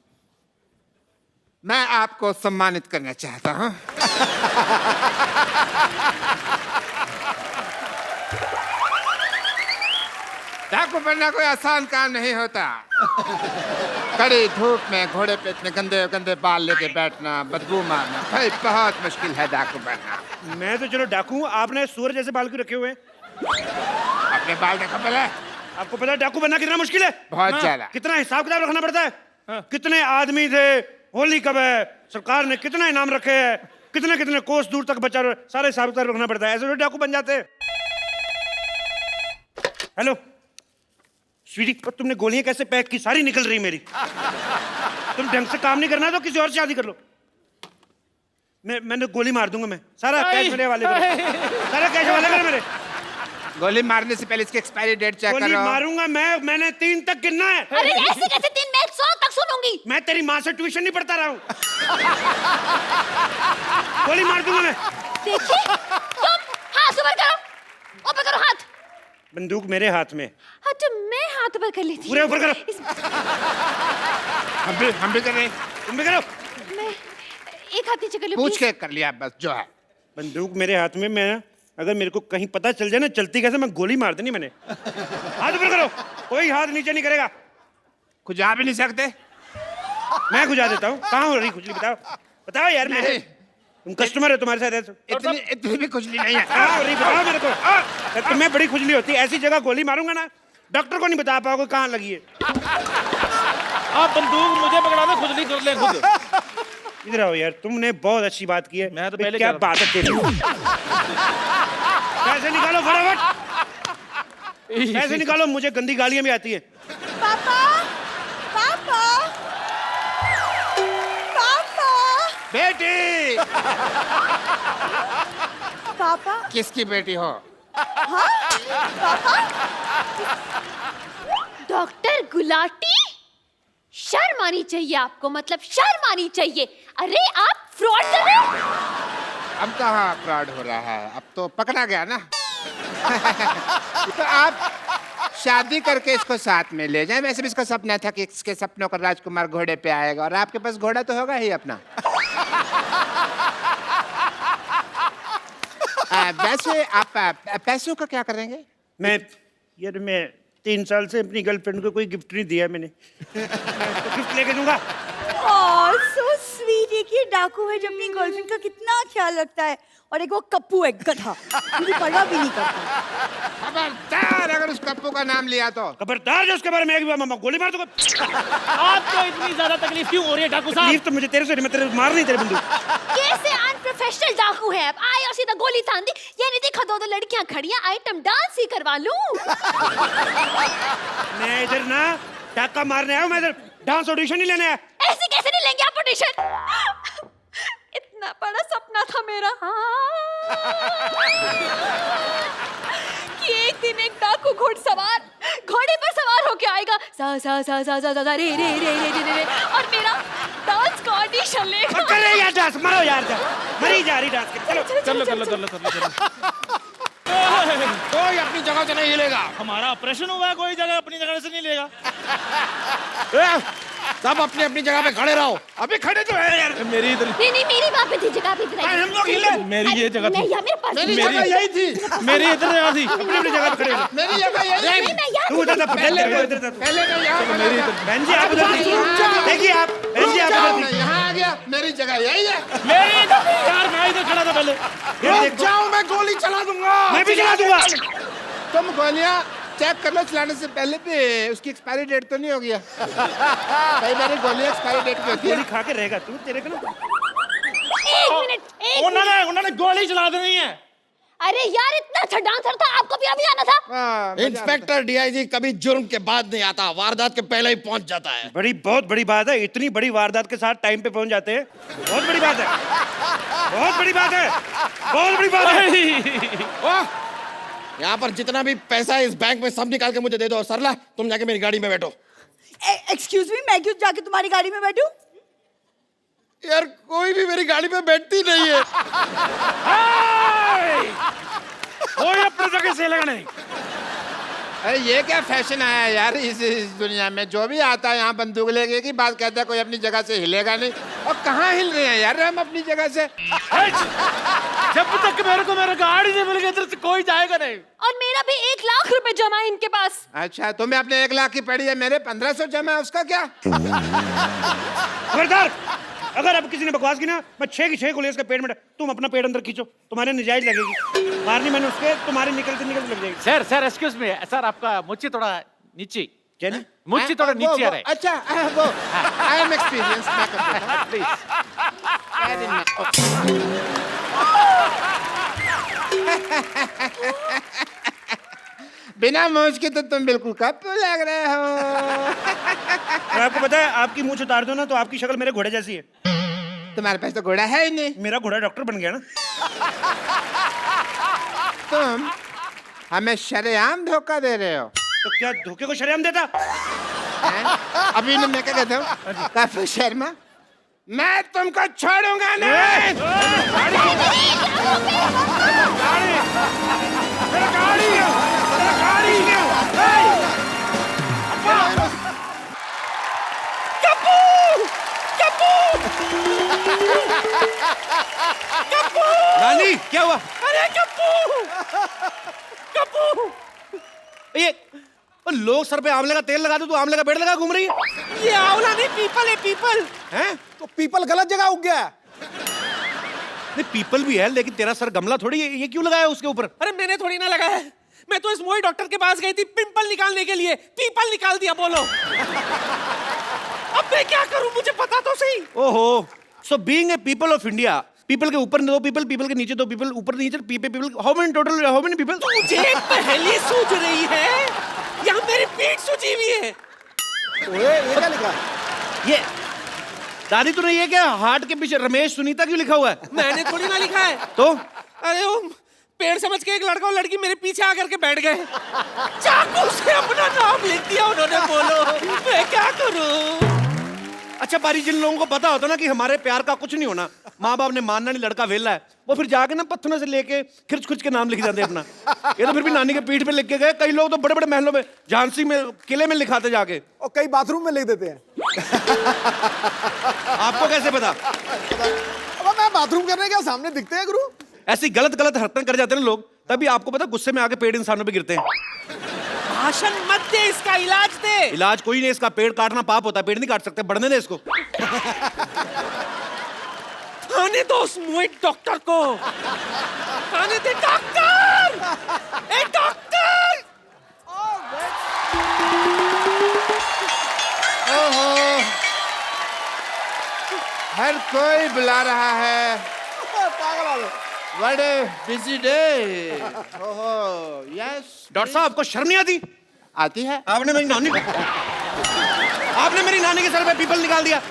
मैं आपको सम्मानित करना चाहता हूँ। डाकू बनना कोई आसान काम नहीं होता। कड़ी धूप में घोड़े पे इतने गंदे गंदे बाल लेके बैठना, बदबू मारना, भाई बहुत मुश्किल है डाकू बनना। मैं तो चलो डाकू हूँ, आपने सूअर जैसे बाल क्यों रखे हुए हैं? अपने बाल देखो पहले। आपको पता है डाकू बनना कितना मुश्किल है? बहुत ज्यादा। कितना हिसाब किताब रखना पड़ता है, कितने आदमी थे, होली कब है, सरकार ने कितना इनाम रखे हैं, कितने कितने कोस दूर तक बचा, सारे हिसाब किताब रखना पड़ता है। ऐसे तो डाकू बन जाते हैं। हेलो स्वीटी, पर तुमने गोलियां कैसे पैक की? सारी निकल रही मेरी। तुम ढंग से काम नहीं करना तो किसी और से शादी कर लो। मैंने गोली मार दूंगा मैं। सारा कैश मेरे हवाले करो, सारा कैश हवाले करो मेरे। गोली मारने से पहले इसकी एक्सपायरी डेट चेक गोली करो। मारूंगा मैंने 3 तक गिनना है। अरे ऐसे कैसे 3? मैं 100 तक सुनूंगी। मैं तेरी माँ से ट्यूशन नहीं पढ़ता रहा हूँ। गोली मार दूंगा मैं। देखिए तुम हाथ ऊपर करो, ऊपर करो हाथ। बंदूक मेरे हाथ में। हाँ तो मैं हाथ ऊपर कर लेती। पूरे ऊपर करो। हम भी कर रहे हैं। तुम भी करो। मैं एक हाथ नीचे कर लूं पूछ please? के कर लिया बस जो है। बंदूक मेरे हाथ में, मैं अगर मेरे को कहीं पता चल जाए ना चलती कैसे, मैं गोली मार देनी मैंने। हाथ ऊपर करो, कोई हाथ नीचे नहीं करेगा। खुजा भी नहीं सकते। मैं खुजा देता हूँ। कहाँ हो रही खुजली? बताओ बताओ यार। मेरे तुम कस्टमर है, तुम्हारे साथ ऐसे इतनी भी खुजली नहीं है। कहाँ हो रही बताओ मेरे को। तुम्हें बड़ी खुजली होती है, ऐसी जगह गोली मारूंगा ना डॉक्टर को नहीं बता पाओगे कहाँ लगी है। आप बंदूक मुझे पकड़ा दो, खुद नहीं कर ले खुद। इधर आओ यार, तुमने बहुत अच्छी बात की है। मैं तो पहले क्या कह बात है तेरी। पैसे निकालो फटाफट, पैसे निकालो, मुझे गंदी गालियां भी आती है। पापा पापा पापा बेटी। पापा किसकी बेटी हो? डॉक्टर गुलाटी, शर्म आनी चाहिए आपको, मतलब शर्म आनी चाहिए। अरे आप फ्रॉड कर रहे हो। अब कहाँ फ्रॉड हो रहा है, अब तो पकड़ा गया ना। तो आप शादी करके इसको साथ में ले जाएं। वैसे भी इसका सपना था कि इसके सपनों का राजकुमार घोड़े पे आएगा, और आपके पास घोड़ा तो होगा ही अपना। वैसे आप पैसों का क्या करेंगे? मैं 3 साल से अपनी गर्लफ्रेंड को कोई गिफ्ट नहीं दिया मैंने। तो गिफ्ट लेके दूंगा। ओह सो स्वीट। एक ये डाकू है जो अपनी गर्लफ्रेंड का कितना ख्याल रखता है, और एक वो कप्पू है गधा, मुझे परवाह भी नहीं करता। खबरदार अगर उस कप्पू का नाम लिया तो। खबरदार जो उसके बारे में एक भी मामा गोली मार दूंगा। आपको इतनी ज्यादा तकलीफ क्यों हो रही है डाकू साहब? तकलीफ तो मुझे तेरे से नहीं, मैं तेरे मार नहीं तेरे बंदूक। कैसे अनप्रोफेशनल डाकू है आप? आए और सीधा गोली तान दी। ये नहीं देखा 2 लड़कियां खड़ी हैं, आइटम डांस ही करवा लूं। मैं इधर ना डाका मारने आया हूं, मैं इधर डांस ऑडिशन नहीं लेने आया। ऐसे कैसे नहीं लेंगे आप ऑडिशन? इतना बड़ा सपना था मेरा कि एक दिन एक डाकू घोड़े पर सवार होके आएगा, सा सा सा सा सा सा रे रे रे रे रे रे, और मेरा डांस का ऑडिशन लेगा। करे यार डांस, मारो यार, मरी जा रही डांस। चलो कर लो कर लो कर लो कर लो। कोई अपनी जगह से नहीं हिलेगा। हमारा ऑपरेशन हुआ है, कोई जगह अपनी जगह से नहीं लेगा। सब अपनी अपनी जगह पे खड़े रहो। अभी खड़े तो है यार। मेरी इधर नहीं नहीं मेरी वहाँ पे थी जगह पे इधर हम लोग हिले। मेरी ये जगह मैं थी, यहाँ मेरे पास मेरी जगह यही थी। मेरी इधर जगह थी, अपनी अपनी जगह पे खड़े हो। मेरी जगह यही थी। नहीं मैं यहाँ तू इधर था, पहले इधर था। पहले मैं यहाँ खड़ा मेरी था। इधर बहन जी आप उधर थी। देखिए आप बहन जी आप जाओ, उधर मैं थी। यहाँ आ गया। मेरी जगह यही है। मेरी इधर थी यार, मैं इधर खड़ा था पहले। रुक जाओ, मैं गोली चला दूंगा। मैं भी चला दूंगा। तुम गोलियां चेक कर लो चलाने से पहले भी उसकी एक्सपायरी डेट तो नहीं हो गया। कई बार गोलियां एक्सपायरी डेट पे होती है। गोली खा के रहेगा तू, तेरे को ना एक मिनट उन्होंने गोली चला देनी है। अरे यार इतना अच्छा डांसर था, आपको भी अभी आना था। हाँ, इंस्पेक्टर डीआईजी कभी जुर्म के बाद नहीं आता, वारदात के पहले ही पहुंच जाता है। बहुत बड़ी बात है। इतनी बड़ी वारदात के साथ टाइम पे पहुंच जाते हैं, बहुत बड़ी बात है। बहुत बड़ी बात है, बहुत बड़ी बात है। यहाँ पर जितना भी पैसा है इस बैंक में सब निकाल के मुझे दे दो। और सरला तुम जाके मेरी गाड़ी में बैठो। एक्सक्यूज मी, मैं क्यों जाके तुम्हारी गाड़ी में बैठूं? यार कोई भी मेरी गाड़ी में बैठती नहीं है। कोई अपने जगह से लगा नहीं। अरे ये क्या फैशन आया यार इस दुनिया में। जो भी आता है यहाँ बंदूक लेके की बात कहता है, कोई अपनी जगह से हिलेगा नहीं। और कहाँ हिल रहे हैं यार हम अपनी जगह से। जब तक मेरे को मेरा गाड़ी नहीं मिल गई इधर से कोई जाएगा नहीं। और मेरा भी 1 लाख रुपए जमा है इनके पास। अच्छा, तुम्हें अपने 1 लाख की पड़ी है, मेरे 1500 जमा है, उसका क्या? खबरदार, अगर अब किसी ने बकवास की ना, मैं 6 की 6 गोली इसके पेट में। तुम अपना पेट अंदर खींचो, तुम्हारे नजायज लगेगी। मारनी मैंने उसके, तुम्हारे निकलते निकलते लग जाएगी। Sir sir excuse me sir, आपका मुच्ची थोड़ा नीचे। क्या नहीं? मुच्ची थोड़ा नीचे आ रहा है। अच्छा वो आई एम एक्सपीरियंस। प्लीज बिना मौज के तो तुम बिल्कुल कप लग रहे हो। और आपको पता है, आपकी मूंछ उतार दो ना तो आपकी शक्ल मेरे घोड़े जैसी है। तुम्हारे पास तो घोड़ा है ही नहीं। मेरा घोड़ा डॉक्टर बन गया ना। तुम हमें शरेआम धोखा दे रहे हो। तो क्या धोखे को शरेआम देता? हैं? अभी ना मैं क्या कहता हूँ, काफी शर्मा, मैं तुमको छोड़ूंगा नहीं। नानी क्या हुआ? अरे कप्पू कप्पू, ये लोग सर पे आंवले का तेल लगा दो, तू आंवले का पेड़ लगा घूम रही है। ये आंवला नहीं पीपल है, पीपल हैं? तो पीपल गलत जगह उग गया है। नहीं पीपल भी है, लेकिन तेरा सर गमला थोड़ी है, ये क्यों लगाया उसके ऊपर? अरे मैंने थोड़ी ना लगाया है, मैं तो इस मोई डॉक्टर के पास गई थी पिंपल निकालने के लिए, पीपल निकाल दिया। बोलो अब मैं क्या करूं, मुझे पता तो सही। ओहो, so being a people of India, people के ऊपर 2 पीपल, पीपल के नीचे 2 पीपल, ऊपर नीचे people, how many total, how many people? मुझे पहले सूझ रही है, यहाँ मेरी पीठ सूझी हुई है। ओए, ये क्या लिखा? ये दादी तूने ये क्या हार्ट के पीछे रमेश सुनीता क्यों लिखा हुआ है? मैंने थोड़ी ना लिखा है। तो अरे वो पेड़ समझ के एक लड़का और लड़की मेरे पीछे आकर के बैठ गए, चाकू से अपना नाम लिख दिया उन्होंने। बोलो मैं क्या करूं? अच्छा बारी, जिन लोगों को पता होता ना कि हमारे प्यार का कुछ नहीं होना, माँ बाप ने मानना नहीं, लड़का वेला है, वो फिर जाके ना पत्थरों से लेके खिर्च खुर्च के नाम लिख जाते अपना। ये तो फिर भी नानी के पीठ पे लिख के गए। कई लोग तो बड़े बड़े महलों में, झांसी में, किले में लिखाते जाके, और कई बाथरूम में लिख देते हैं। आपको कैसे पता? अब मैं बाथरूम करने क्या सामने दिखते हैं गुरु? ऐसी गलत गलत हरकतें कर जाते हैं लोग, तभी आपको पता गुस्से में आके पेड़ इंसानों पे गिरते हैं। भाषण मत दे, इसका इलाज दे। इलाज कोई नहीं, इसका पेड़ काटना पाप होता है, पेड़ नहीं काट सकते, बढ़ने दे इसको। आने दो उस मोइट डॉक्टर को, आने दे। डॉक्टर, ए डॉक्टर। ओहो, हर कोई बुला रहा है। पागल आ गए। What a busy day. ओहो, yes. डॉक्टर साहब आपको शर्म नहीं आती? आती है। आपने मेरी नानी के सर पे पीपल निकाल दिया।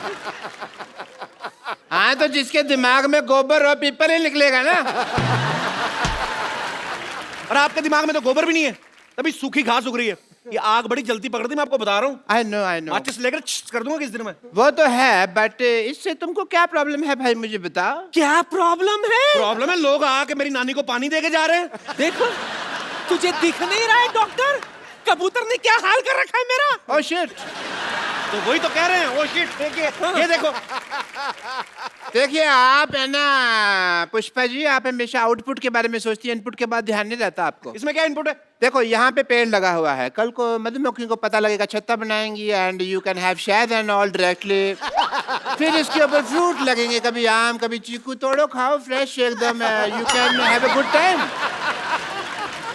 हाँ तो जिसके दिमाग में गोबर और पीपल ही निकलेगा ना। और आपके दिमाग में तो गोबर भी नहीं है, तभी सूखी घास उग रही है। ये आग बड़ी जल्दी पकड़ दी, मैं आपको बता रहा हूँ। आई नो माचिस लेकर कर दूंगा किस दिन में। वो तो है, बट इससे तुमको क्या प्रॉब्लम है भाई, मुझे बताओ। क्या प्रॉब्लम है? प्रॉब्लम है लोग आके मेरी नानी को पानी दे के जा रहे हैं। देखो, तुझे दिख नहीं रहा है डॉक्टर? कबूतर ने क्या हाल कर रखा है मेरा? Oh shit. तो वही तो कह रहे हैं, वो शिट, देखिए ये देखो। देखिए आप है ना पुष्पा जी, आप हमेशा आउटपुट के बारे में सोचती है, इनपुट के बाद ध्यान नहीं रहता आपको। इसमें क्या इनपुट है? देखो यहाँ पे पेड़ लगा हुआ है, कल को मधुमक्खी को पता लगेगा, छत्ता बनाएंगी एंड यू कैन हैव शहद एंड ऑल डायरेक्टली। फिर इसके ऊपर फ्रूट लगेंगे, कभी आम कभी चीकू, तोड़ो खाओ फ्रेश एकदम, you can have a good time.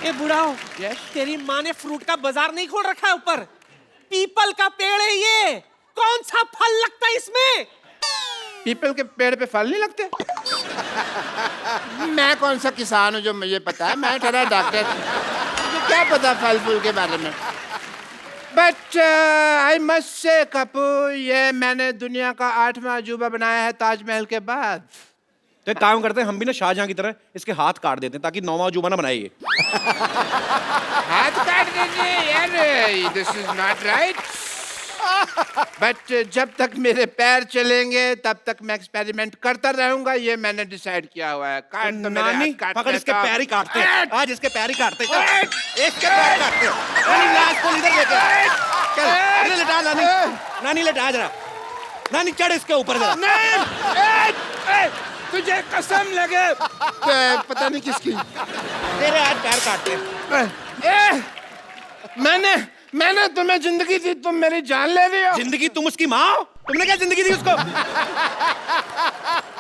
ए बुढ़ाओ, तेरी माँ ने फ्रूट का बाजार नहीं खोल रखा है ऊपर? पीपल का पेड़ है ये, कौन सा फल लगता है इसमें? पीपल के पेड़ पे फल नहीं लगते? मैं कौन सा किसान हूँ जो मुझे पता है, मैं ठहरा डॉक्टर, मुझे क्या पता फल फूल के बारे में। बट आई मस्ट से कपू, ये मैंने दुनिया का 8वां अजूबा बनाया है ताजमहल के बाद। तो एक काम करते हैं हम भी ना शाहजहां की तरह इसके हाथ काट देते हैं ताकि 9वां अजूबा ना बनाए ये। हाथ काट दीजिए यार, this is not right. But जब तक मेरे पैर चलेंगे तब तक मैं एक्सपेरिमेंट करता रहूंगा, ये मैंने डिसाइड किया हुआ है। काट तो मेरे नानी हाथ काट पकड़ इसके देता। पैर ही काटते हैं, आज इसके पैर ही काटते हैं। इसके पैर काटते हैं। नानी ला इसको इधर लेके चल, इधर लेटा नानी, नानी लेटा जरा, नानी चढ़ इसके ऊपर जरा। तुझे कसम लगे पता नहीं किसकी, तेरे आज पैर काटते हैं। मैंने तुम्हें जिंदगी दी, तुम मेरी जान ले रही हो। जिंदगी तुम उसकी माँ हो? तुमने क्या जिंदगी दी उसको?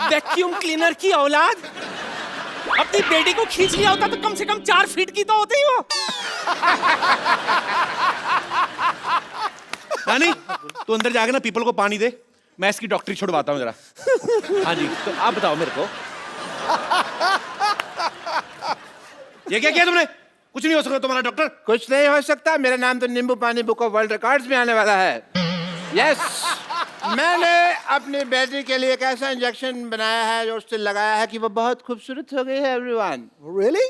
वैक्यूम क्लीनर की औलाद, अपनी बेटी को खींच लिया होता तो कम से कम 4 फीट की तो होती हो। नानी तू अंदर जाके ना पीपल को पानी दे, मैं इसकी डॉक्टरी छुड़वाता हूँ जरा। हाँ जी, तो आप बताओ मेरे को, ये क्या किया तुमने? कुछ नहीं हो सकता तुम्हारा डॉक्टर। कुछ नहीं हो सकता, मेरा नाम तो नींबू पानी बुक ऑफ वर्ल्ड रिकॉर्ड्स में आने वाला है। यस, मैंने अपनी बेटी के लिए एक ऐसा इंजेक्शन बनाया है जो उससे लगाया है कि वो बहुत खूबसूरत हो गई है। Everyone really?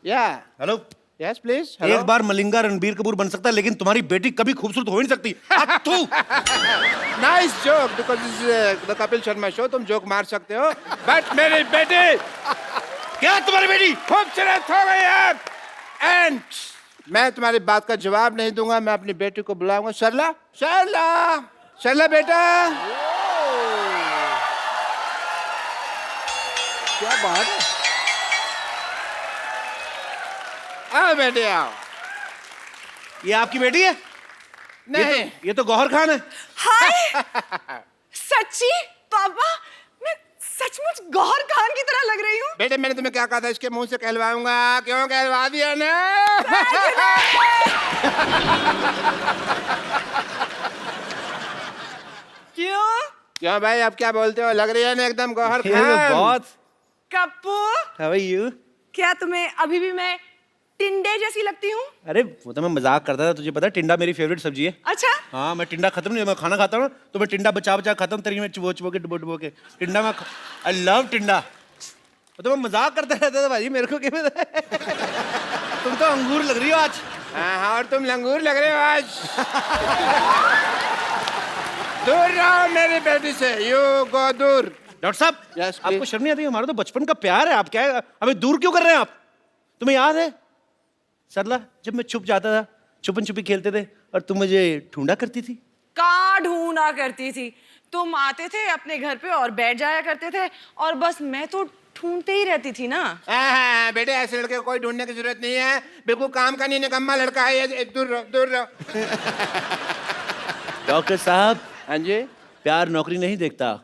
या हेलो, यस प्लीज। एक बार मलिंगा रणबीर कपूर बन सकता है लेकिन तुम्हारी बेटी कभी खूबसूरत हो ही नहीं सकती। Nice joke, because this is the Kapil Sharma show, तुम जोक मार सकते हो, बट मेरी बेटी, क्या तुम्हारी बेटी खूबसूरत हो गई है एंड मैं तुम्हारी बात का जवाब नहीं दूंगा। मैं अपनी बेटी को बुलाऊंगा। सरला, सरला, सरला बेटा। क्या बात है? आओ बेटे आओ। ये आपकी बेटी है? नहीं, ये तो गौहर खान है। हाय, सच्ची पापा, मैं सचमुच गौहर खान की तरह लग रही हूँ? बेटे मैंने तुम्हें क्या कहा था, इसके मुंह से कहलवाऊंगा, क्यों कहलवा दिया ना? क्यों भाई, आप क्या बोलते हो, लग रही है ना एकदम गौहर खान। बहुत। Kappu, how are you? क्या तुम्हें अभी भी मैं टिंडे जैसी लगती हूँ? अरे वो तो मैं मजाक करता था, तुझे पता है टिंडा मेरी फेवरेट सब्जी है। अच्छा, हाँ, मैं टिंडा खत्म नहीं, मैं खाना खाता हूँ तो मैं टिंडा बचा बचा खाता हूँ, तरी में चुबो चुबो के डुबो डुबो के टिंडा में। आई लव टिंडा। तो मैं मजाक करता रहता था भाई, मेरे को क्या पता है? तुम तो अंगूर लग रही हो आज। हाँ, और तुम लंगूर लग रहे हो आज। दूर रहो मेरी बेटी से, यू गो दूर। डॉक्टर साहब, Yes, please. आपको शर्म नहीं आती? हमारा तो बचपन का प्यार है, आप क्या है? हमें दूर क्यों कर रहे हैं आप? तुम्हें याद है सरला, जब मैं छुप जाता था, छुपन छुपी खेलते थे और तुम मुझे ढूंढा करती थी? कहाँ ढूंढा करती थी? तुम आते थे अपने घर पे और बैठ जाया करते थे और बस मैं तो ढूंढते ही रहती थी ना। हाँ, बेटे ऐसे लड़के को कोई ढूंढने की जरूरत नहीं है, बिल्कुल काम का नहीं, निकम्मा लड़का है ये। दूर रहो, दूर रहो। डॉक्टर साहब, हाँ जी, प्यार नौकरी नहीं देखता,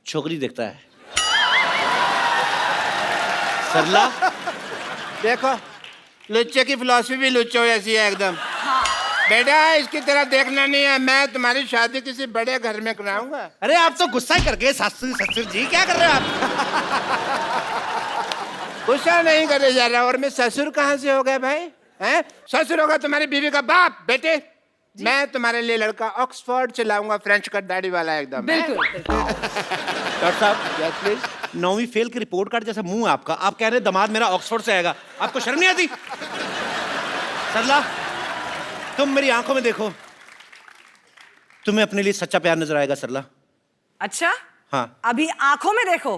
छोकरी देखता है। सरला, देखो लुच्चे की फिलॉसफी भी लुच्चों जैसी है एकदम। बेटा इसकी तरह देखना नहीं है, मैं तुम्हारी शादी किसी बड़े घर में कराऊंगा। अरे आप तो गुस्सा ही कर गए। ससुर ससुर जी क्या कर रहे हो आप? गुस्सा नहीं करे जा रहा, और मैं ससुर कहाँ से हो गया भाई? हैं? ससुर होगा तुम्हारी बीवी का बाप। बेटे मैं तुम्हारे लिए लड़का ऑक्सफोर्ड से लाऊंगा, फ्रेंच कट दाढ़ी वाला एकदम। बिल्कुल। डॉक्टर साहब, यस प्लीज। 9वीं फेल की रिपोर्ट कार्ड जैसा मुंह है आपका, आप कह रहे हैं दामाद मेरा ऑक्सफोर्ड से आएगा, आपको शर्म नहीं आती? सरला, तुम मेरी आंखों में देखो, तुम्हें अपने लिए सच्चा प्यार नजर आएगा सरला। अच्छा, हाँ। अभी आंखों में देखो,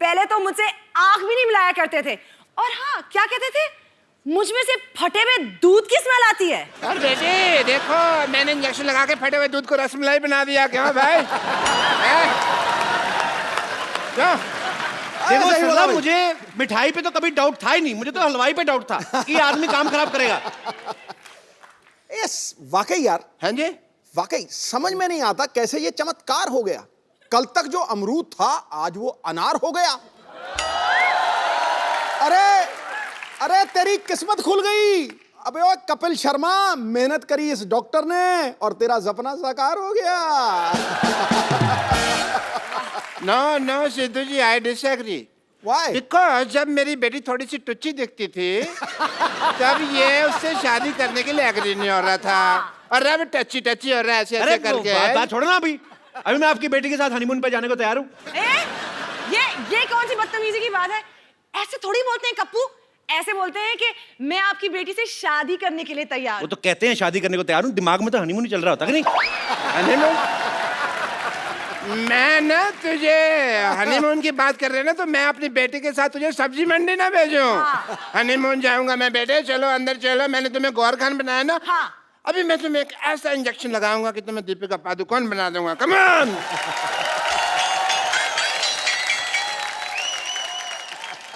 पहले तो मुझसे आंख भी नहीं मिलाया करते थे। और हाँ, क्या कहते थे, मुझ में से फटे हुए दूध की स्मेल आती है। और बेटे देखो, मैंने इंजेक्शन लगा के फटे हुए दूध को रसमलाई बना दिया। क्यों भाई? क्यों? देखो सही बोला सरला, भाई। मुझे मिठाई पे तो कभी डाउट था ही नहीं, मुझे तो हलवाई पे डाउट था कि ये आदमी काम खराब करेगा। यस, वाकई यार, हाँ जी, वाकई समझ में नहीं आता कैसे ये चमत्कार हो गया। कल तक जो अमरूद था आज वो अनार हो गया। अरे तेरी किस्मत खुल गई। अबे ओ कपिल शर्मा, मेहनत करी इस डॉक्टर ने और तेरा सपना साकार हो गया। No Sidhu ji, I disagree. Why? Because जब मेरी बेटी थोड़ी सी टुच्ची दिखती थी तब ये उससे शादी करने के लिए एग्री नहीं हो रहा था, और अब टच्ची टच्ची हो रहा है ऐसे अरे ऐसे करके। बात छोड़ो ना अभी मैं आपकी बेटी के साथ हनीमून पे जाने को तैयार हूँ। ये कौन सी बदतमीजी की बात है? ऐसे थोड़ी बोलते हैं कप्पू, ऐसे बोलते हैं कि मैं आपकी बेटी से शादी करने के लिए तैयार। वो तो कहते हैं शादी करने को तैयार हूँ, दिमाग में तो हनीमून ही चल रहा होता कि नहीं? हनीमून? मैं ना तुझे हनीमून की बात कर रहे ना, तो मैं अपनी बेटी के साथ तुझे सब्जी मंडी ना भेजूं। हनीमून जाऊंगा मैं। बेटे चलो अंदर चलो, मैंने तुम्हें गौर खान बनाया ना। हाँ। अभी मैं तुम्हें एक ऐसा इंजेक्शन लगाऊंगा कि तुम्हें दीपिका पादुकोण बना दूंगा। Come on.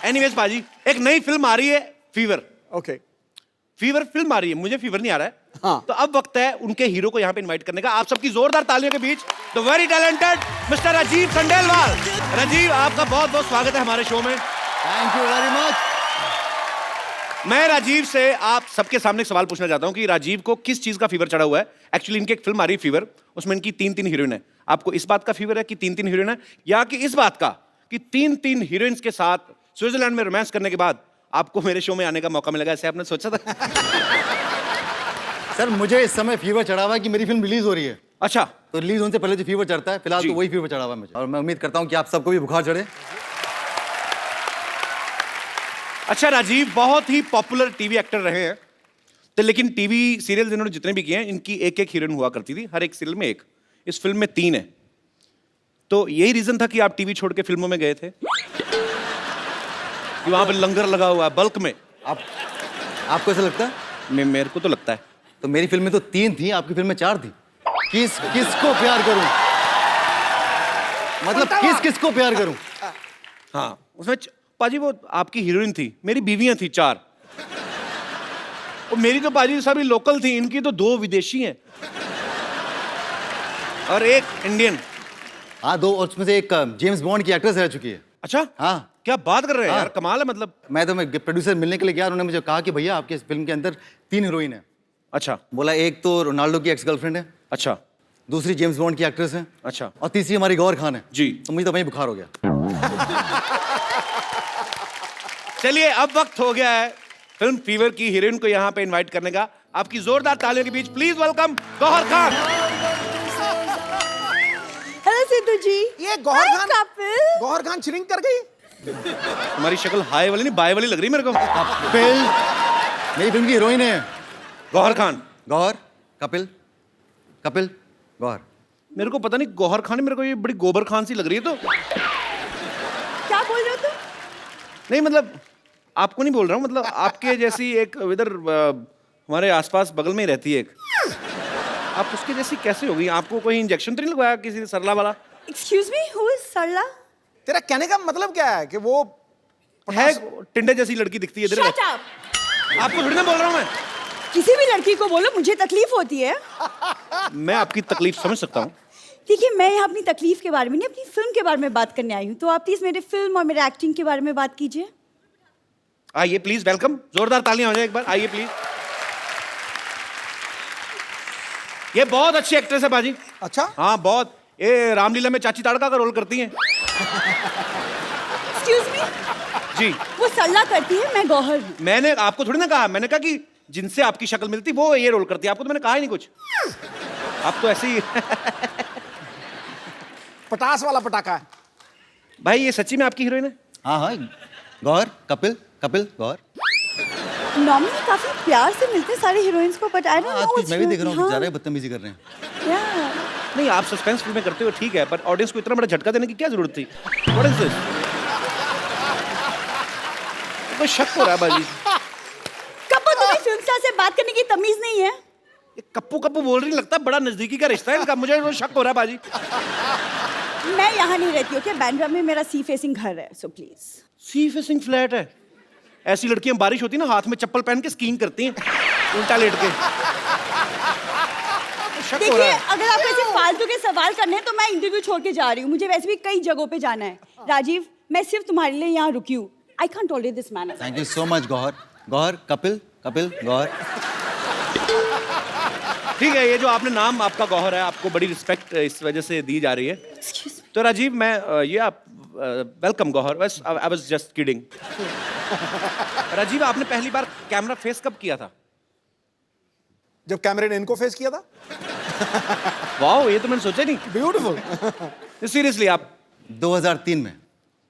एनीवेज पाजी, एक नई फिल्म आ रही है, फीवर। ओके, फीवर फिल्म आ रही है, मुझे फीवर नहीं आ रहा है। हाँ। तो अब वक्त है उनके हीरो को यहाँ पे इनवाइट करने का। आप सबकी जोरदार तालियों के बीच the very talented mister Rajiv Khandelwal. Rajiv, आपका बहुत बहुत स्वागत है हमारे शो में। Thank you very much. मैं राजीव से आप सबके सामने एक सवाल पूछना चाहता हूँ कि राजीव को किस चीज का फीवर चढ़ा हुआ है। एक्चुअली इनकी एक फिल्म आ रही है फीवर, उसमें इनकी 3 हीरोइन है। आपको इस बात का फीवर है कि 3 हीरोइन है, या कि इस बात का कि 3 हीरोइंस के साथ स्विट्जरलैंड में रोमांस करने के बाद आपको मेरे शो में आने का मौका मिलेगा, ऐसे आपने सोचा था? सर मुझे इस समय फीवर चढ़ा हुआ है कि मेरी फिल्म रिलीज हो रही है, अच्छा, तो रिलीज होने से पहले जो फीवर चढ़ता है, फिलहाल जी। तो वही फीवर चढ़ा हुआ है मुझे, और मैं उम्मीद करता हूँ कि आप सबको भी बुखार चढ़े। अच्छा राजीव बहुत ही पॉपुलर टीवी एक्टर रहे हैं, तो लेकिन टीवी सीरियल इन्होंने जितने भी किए हैं, इनकी एक हीरोइन हुआ करती थी, हर एक सीरियल में एक। इस फिल्म में 3 है, तो यही रीजन था कि आप टीवी छोड़ के फिल्मों में गए थे कि वहां पे लंगर लगा हुआ है बल्क में। आपको ऐसा लगता है? मेरे को तो लगता है। तो मेरी फिल्म में तो 3 थी, आपकी फिल्म में 4 थी। किसको प्यार करूं? मतलब किसको प्यार करूं? हाँ, उसमें पाजी वो आपकी हीरोइन थी, मेरी बीवियां थी 4, और मेरी तो पाजी सभी लोकल थी, इनकी तो 2 विदेशी हैं और 1 इंडियन। हाँ 2, और उसमें से एक जेम्स बॉन्ड की एक्ट्रेस रह चुकी है। अच्छा, हाँ। क्या बात कर रहे हैं हाँ। यार, कमाल है। मतलब मैं प्रोड्यूसर मिलने के लिए गया, उन्होंने मुझे कहा कि भैया आपके फिल्म के अंदर 3 हीरोइन है। अच्छा बोला एक तो रोनाल्डो की एक्स गर्लफ्रेंड है, अच्छा दूसरी जेम्स बॉन्ड की एक्ट्रेस है, अच्छा और तीसरी हमारी गौर खान है। जी। तो मुझे तो वहीं बुखार हो गया। चलिए, अब वक्त हो गया है फिल्म फीवर की हीरोइन को यहाँ पे इनवाइट करने का। आपकी जोरदार तालियों के बीच please welcome Gauhar Khan. Hello Sidhu ji. ये गौहर Hi, खान, कपिल। गौहर खान श्रिंक कर गई। तुम्हारी शक्ल हाई वाली नहीं बाय वाली लग रही मेरे को। कपिल मेरी फिल्म की हीरोइन है। गौहर खान, गौहर, कपिल, कपिल, गौहर। मेरे को पता नहीं गौहर खान, मेरे को ये बड़ी गोबर खान सी लग रही है। तो क्या बोल रहे हो तुम? नहीं मतलब आपको नहीं बोल रहा हूँ, मतलब आपके जैसी एक इधर हमारे आसपास बगल में ही रहती है एक, आप उसके जैसी कैसे हो गई? आपको कोई इंजेक्शन तो नहीं लगवाया किसी ने सरला वाला? Excuse me, who is सरला? तेरा कहने का मतलब क्या है कि वो है टिंडे जैसी लड़की दिखती है इधर। Shut up. आपको थोड़ी ना बोल रहा हूँ मैं। किसी भी लड़की को बोलो, मुझे तकलीफ होती है। मैं आपकी तकलीफ समझ सकता हूँ। देखिए, मैं यहाँ अपनी तकलीफ के बारे में नहीं, अपनी फिल्म के बारे में बात करने आई हूँ। तो आप प्लीज मेरे फिल्म और मेरे एक्टिंग के बारे में बात कीजिए। आइए प्लीज, वेलकम, जोरदार तालियां हो जाए एक बार, आइए प्लीज। ये बहुत अच्छी एक्ट्रेस है बाजी। अच्छा, हाँ बहुत, ये रामलीला में चाची ताड़का का रोल करती हैं। Excuse me, जी, वो सरला करती है, मैं गौहर हूँ। मैंने आपको थोड़ी ना कहा, मैंने कहा कि जिनसे आपकी शक्ल मिलती वो ये रोल करती है। आपको तो मैंने कहा ही नहीं कुछ, आप तो ऐसे ही। पटास वाला पटाखा है। भाई ये सच्ची में आपकी हीरोइन है? हाँ हाँ, गौहर, कपिल, कपिल, गौहर। नॉर्मली काफी प्यार से मिलते हैं सारे हीरोइंस को, बट आई डोंट आज नो कुछ मैं भी देख रहा हूँ ज्यादा बदतमीजी कर रहे हैं। नहीं, आप सस्पेंस फिल्में करते हो ठीक है, पर ऑडियंस को इतना बड़ा झटका देने की क्या जरूरत थी? What is this? कोई शक हो रहा है बाजी। कब तुम्हें फिल्म स्टार से बात करने की तमीज नहीं है? ये कप्पू कप्पू बोल रही, लगता है बड़ा नजदीकी का रिश्ता है इनका, मुझे वो शक हो रहा है बाजी। मैं यहाँ नहीं रहती, ओके? बांद्रा में मेरा सी फेसिंग घर है, so please. Sea facing flat है? ऐसी लड़कियां बारिश होती है ना, हाथ में चप्पल पहन के स्कीइंग करती हैं उल्टा लेट के। शक हो देखिए, रहा है। अगर आपको ऐसे फालतू के सवाल करने हैं तो मैं इंटरव्यू छोड़ के जा रही हूँ, मुझे वैसे भी कई जगहों पे जाना है। राजीव, मैं सिर्फ तुम्हारे लिए यहाँ रुकी हूँ। I can't tolerate this man. Thank you so much Gauahar. Gauahar, Kapil, Kapil, Gauahar. ठीक है, ये जो आपने नाम आपका गौहर है, आपको बड़ी रिस्पेक्ट इस वजह से दी जा रही है। तो राजीव, मैं ये आप वेलकम गौहर, बस I was just kidding. Rajiv, आपने पहली बार कैमरा फेस कब किया था? जब कैमरे ने इनको फेस किया था। वाओ, ये तो मैंने सोचा नहीं। ब्यूटीफुल। सीरियसली आप 2003 में।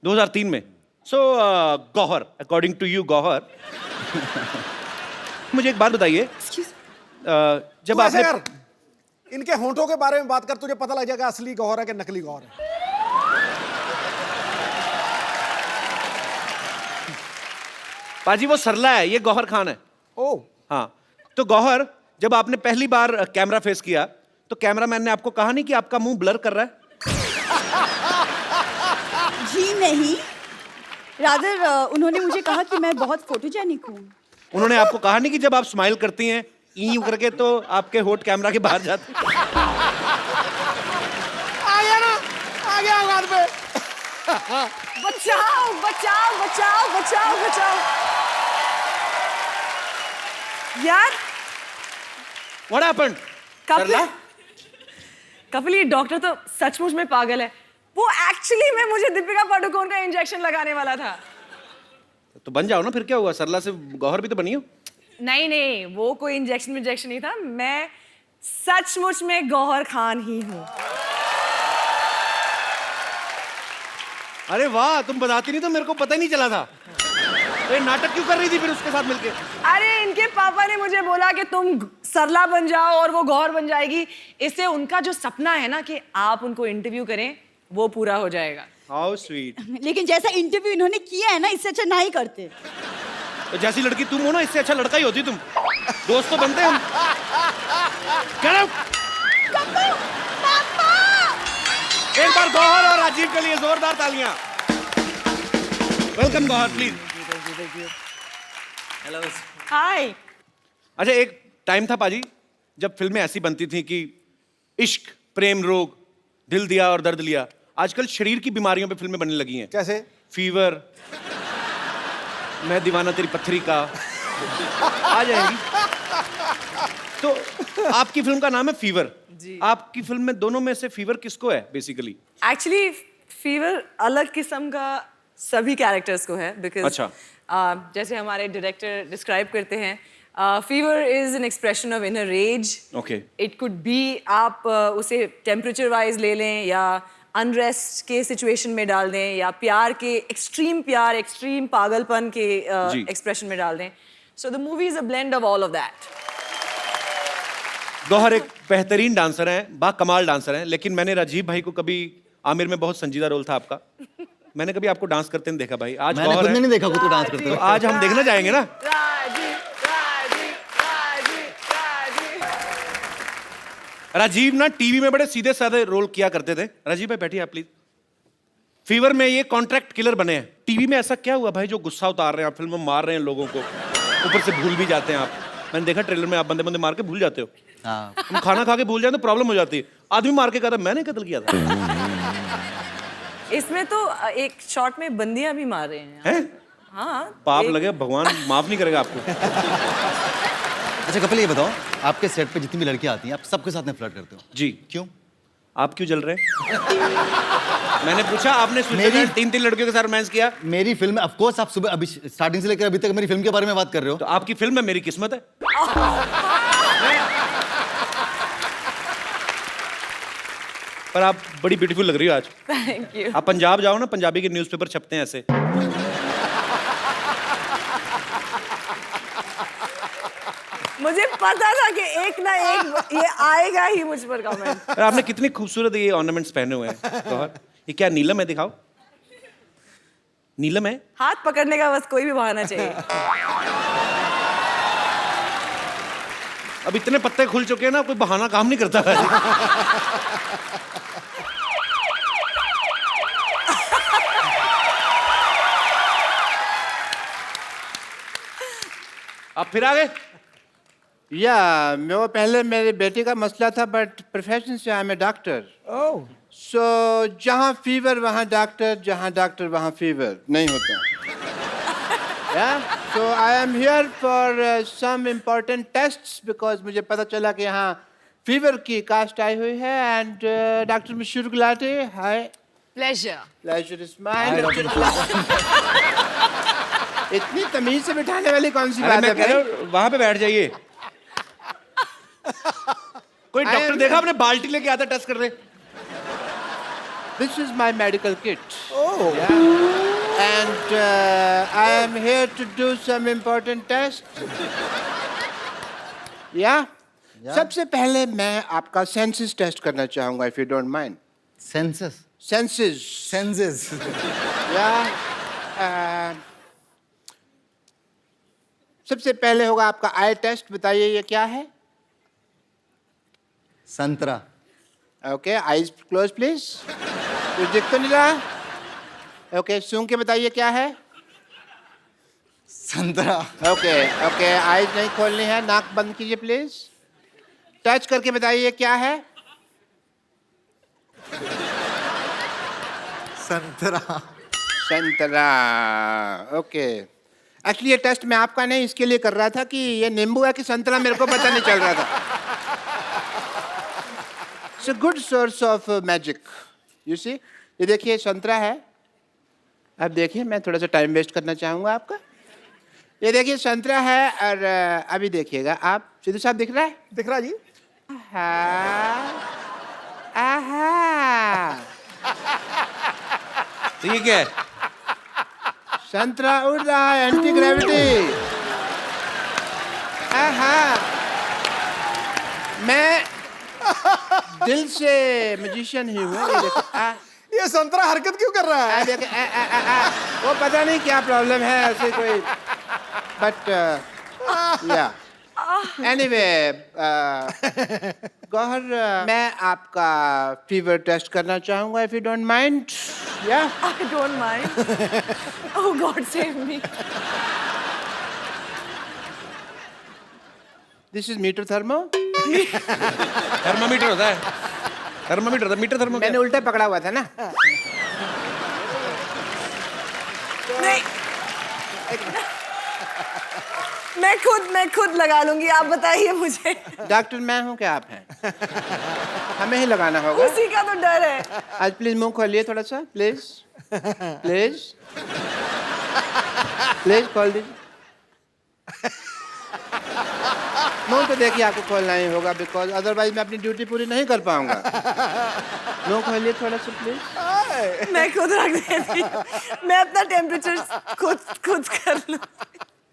2003 में। So Gauhar, according to you Gauhar, मुझे एक बात बताइए, जब तू ऐसे आपने कर, इनके होंठों के बारे में बात कर, तुझे पता लग जाएगा असली गौहर है कि नकली गौहर है। पाजी वो सरला है, ये गौहर खान है। ओ, हाँ, तो गौहर, जब आपने पहली बार कैमरा फेस किया तो कैमरामैन ने आपको कहा नहीं कि आपका मुंह ब्लर कर रहा है? जी नहीं, रादर उन्होंने मुझे कहा कि मैं बहुत फोटोजेनिक हूँ। उन्होंने आपको कहा नहीं कि जब आप स्माइल करती हैं यूं करके तो आपके होठ कैमरा के बाहर जाते? आ गया ना, आ गया औकात पे। बचाओ बचाओ बचाओ बचाओ बचाओ यार। What happened? कपिल, कपिल, ये डॉक्टर तो सचमुच में पागल है। वो एक्चुअली में मुझे दीपिका पादुकोण का इंजेक्शन लगाने वाला था। तो बन जाओ ना, फिर क्या हुआ? सरला से गौहर भी तो बनी हो। नहीं नहीं, वो कोई इंजेक्शन नहीं था, मैं सचमुच में गौहर खान ही हूँ। अरे वाह, तुम बताती नहीं तो मेरे को पता ही नहीं चला था। तो ये नाटक क्यों कर रही थी फिर उसके साथ मिलके? अरे इनके पापा ने मुझे बोला कि तुम सरला बन जाओ और वो गौहर बन जाएगी, इससे उनका जो सपना है ना कि आप उनको इंटरव्यू करें, वो पूरा हो जाएगा। How sweet. लेकिन जैसा इंटरव्यू इन्होंने किया है ना, इससे अच्छा ना ही करते। तो जैसी लड़की तुम हो ना, इससे अच्छा लड़का ही होती तुम। दोस्त तो बनते हम। Get out! एक बार गौहर और राजीव के लिए जोरदार तालियां। Welcome Gauahar, please. Hello. Hi. अच्छा, एक टाइम था पाजी जब फिल्में ऐसी बनती थी कि इश्क, प्रेम रोग, दिल दिया और दर्द लिया। आजकल शरीर की बीमारियों पे फिल्में बनने लगी हैं। कैसे? फीवर, मैं दीवाना तेरी पत्थरी का, आ जाएंगी। तो आपकी फिल्म का नाम है फीवर। आपकी फिल्म में दोनों में से फीवर किसको है बेसिकली? एक्चुअली फीवर अलग किस्म का सभी कैरेक्टर्स को है, बिकॉज अच्छा। जैसे हमारे डायरेक्टर डिस्क्राइब करते हैं, fever is an expression of inner rage. Okay. It could be, आप उसे टेम्परेचर वाइज ले लें, या अनरेस्ट के सिचुएशन में डाल दें, या प्यार, एक्सट्रीम पागलपन के एक्सप्रेशन में डाल दें। So the movie is a blend of all of that. Gauahar एक बेहतरीन डांसर हैं, बाकमाल डांसर हैं, लेकिन मैंने राजीव भाई को कभी, आमिर में बहुत संजीदा रोल था आपका, मैंने कभी आपको डांस करते नहीं देखा भाई। आज मैंने गौहर खुद है, नहीं देखा खुद को डांस करते तो हुए। आज हम देखने जाएंगे ना। राजीव ना टीवी में बड़े सीधे साधे रोल किया करते थे। राजीव भाई बैठिए आप प्लीज। फीवर में ये कॉन्ट्रैक्ट किलर बने हैं। टीवी में ऐसा क्या हुआ भाई जो गुस्सा उतार रहे हैं आप, फिल्म में मार रहे हैं लोगों को, ऊपर से भूल भी जाते हैं आप। मैंने देखा ट्रेलर में आप बंदे बंदे मार के भूल जाते हो। हाँ। हम खाना खा के भूल जाए तो प्रॉब्लम हो जाती है। आदमी मार के कहता मैंने कत्ल किया था। इसमें तो एक शॉट में बंदियां भी मार रहे हैं। हाँ, पाप लगे, भगवान माफ नहीं करेगा आपको। अच्छा कपिल, ये बताओ, आपके सेट पे जितनी भी लड़कियां आती हैं, आप सबके साथ में फ्लर्ट करते हो? जी। क्यों? आप क्यों जल रहे हैं? मैंने पूछा, आपने स्विट्जरलैंड 3 लड़कियों के साथ रोमांस किया। मेरी फिल्म, ऑफ कोर्स आप सुबह अभी स्टार्टिंग से लेकर अभी तक मेरी फिल्म के बारे में बात कर रहे हो। तो आपकी फिल्म में मेरी किस्मत है। पर आप बड़ी ब्यूटीफुल लग रही हो आज। Thank you. आप पंजाब जाओ ना, पंजाबी के न्यूज़पेपर छपते हैं ऐसे। पता था कि एक ना एक ये आएगा ही मुझ पर कमेंट। और आपने कितनी खूबसूरत ये ऑर्नामेंट्स पहने हुए हैं गौहर। ये क्या नीलम है, दिखाओ। नीलम है? हाथ पकड़ने का बस कोई भी बहाना चाहिए। अब इतने पत्ते खुल चुके हैं ना, कोई बहाना काम नहीं करता है। आप फिर आ गए? या वो पहले मेरी बेटी का मसला था, बट प्रोफेशन से आई एम ए डॉक्टर। ओह सो जहाँ फीवर वहाँ डॉक्टर, जहाँ डॉक्टर वहाँ फीवर नहीं होता। So I am here for some important tests because मुझे पता चला कि यहाँ फीवर की कास्ट आई हुई है। And doctor Mashoor Gulati, hi. Pleasure. Pleasure is mine. इतनी तमीज से बिठाने वाली कौन सी अरे बात मैं है कह रहा भाई? हूं, वहां पे बैठ जाइए। कोई डॉक्टर देखा आपने? बाल्टी लेके आता टेस्ट कर रहे। This is my medical kit. Oh. Yeah. And I am here to do some important tests. Yeah? सबसे पहले मैं आपका सेंसस टेस्ट करना चाहूंगा, if you don't mind. Census Senses. Senses Yeah. सबसे पहले होगा आपका आई टेस्ट। बताइए ये क्या है? संतरा ओके, आईज क्लोज प्लीज। कुछ दिख तो नहीं रहा? ओके, सूंघ के बताइए क्या है? संतरा ओके ओके, आईज नहीं खोलनी है, नाक बंद कीजिए प्लीज। टच करके बताइए क्या है? संतरा संतरा। ओके, एक्चुअली ये टेस्ट मैं आपका नहीं इसके लिए कर रहा था कि ये नींबू है कि संतरा मेरे को पता नहीं चल रहा था। It's a good source of magic, you see. ये देखिए संतरा है। अब देखिए, मैं थोड़ा सा टाइम वेस्ट करना चाहूँगा आपका। ये देखिए संतरा है, और अभी देखिएगा आप। सिद्धू साहब दिख रहा है? दिख रहा जी? आहा, तो ये क्या है? संतरा उड़ रहा है, एंटी ग्रेविटी। आहा, मैं दिल से मैजिशियन ही हूँ। ये देखो, ये संतरा हरकत क्यों कर रहा है? देखो, वो पता नहीं क्या प्रॉब्लम है ऐसे कोई, बट या एनीवे गौहर, मैं आपका फीवर टेस्ट करना चाहूँगा, इफ यू डोंट माइंड। या I don't mind. Oh God, save me. This is meter thermo. Thermometer होता है। थर्मामीटर होता है, मीटर थर्मो। मैंने उल्टा पकड़ा हुआ था ना। नहीं, मैं खुद लगा लूंगी, आप बताइए मुझे। डॉक्टर मैं हूँ क्या आप हैं? हमें ही लगाना होगा। उसी का तो डर है। आज प्लीज मुंह खोलिए थोड़ा सा, प्लीज प्लीज प्लीज खोल दीजिए। मुंह तो देखिए आपको खोलना ही होगा, बिकॉज अदरवाइज मैं अपनी ड्यूटी पूरी नहीं कर पाऊंगा। मुंह खोलिए थोड़ा सा प्लीज। मैं खुद रख देती हूँ। मैं अपना टेम्परेचर खुद कर लूँ।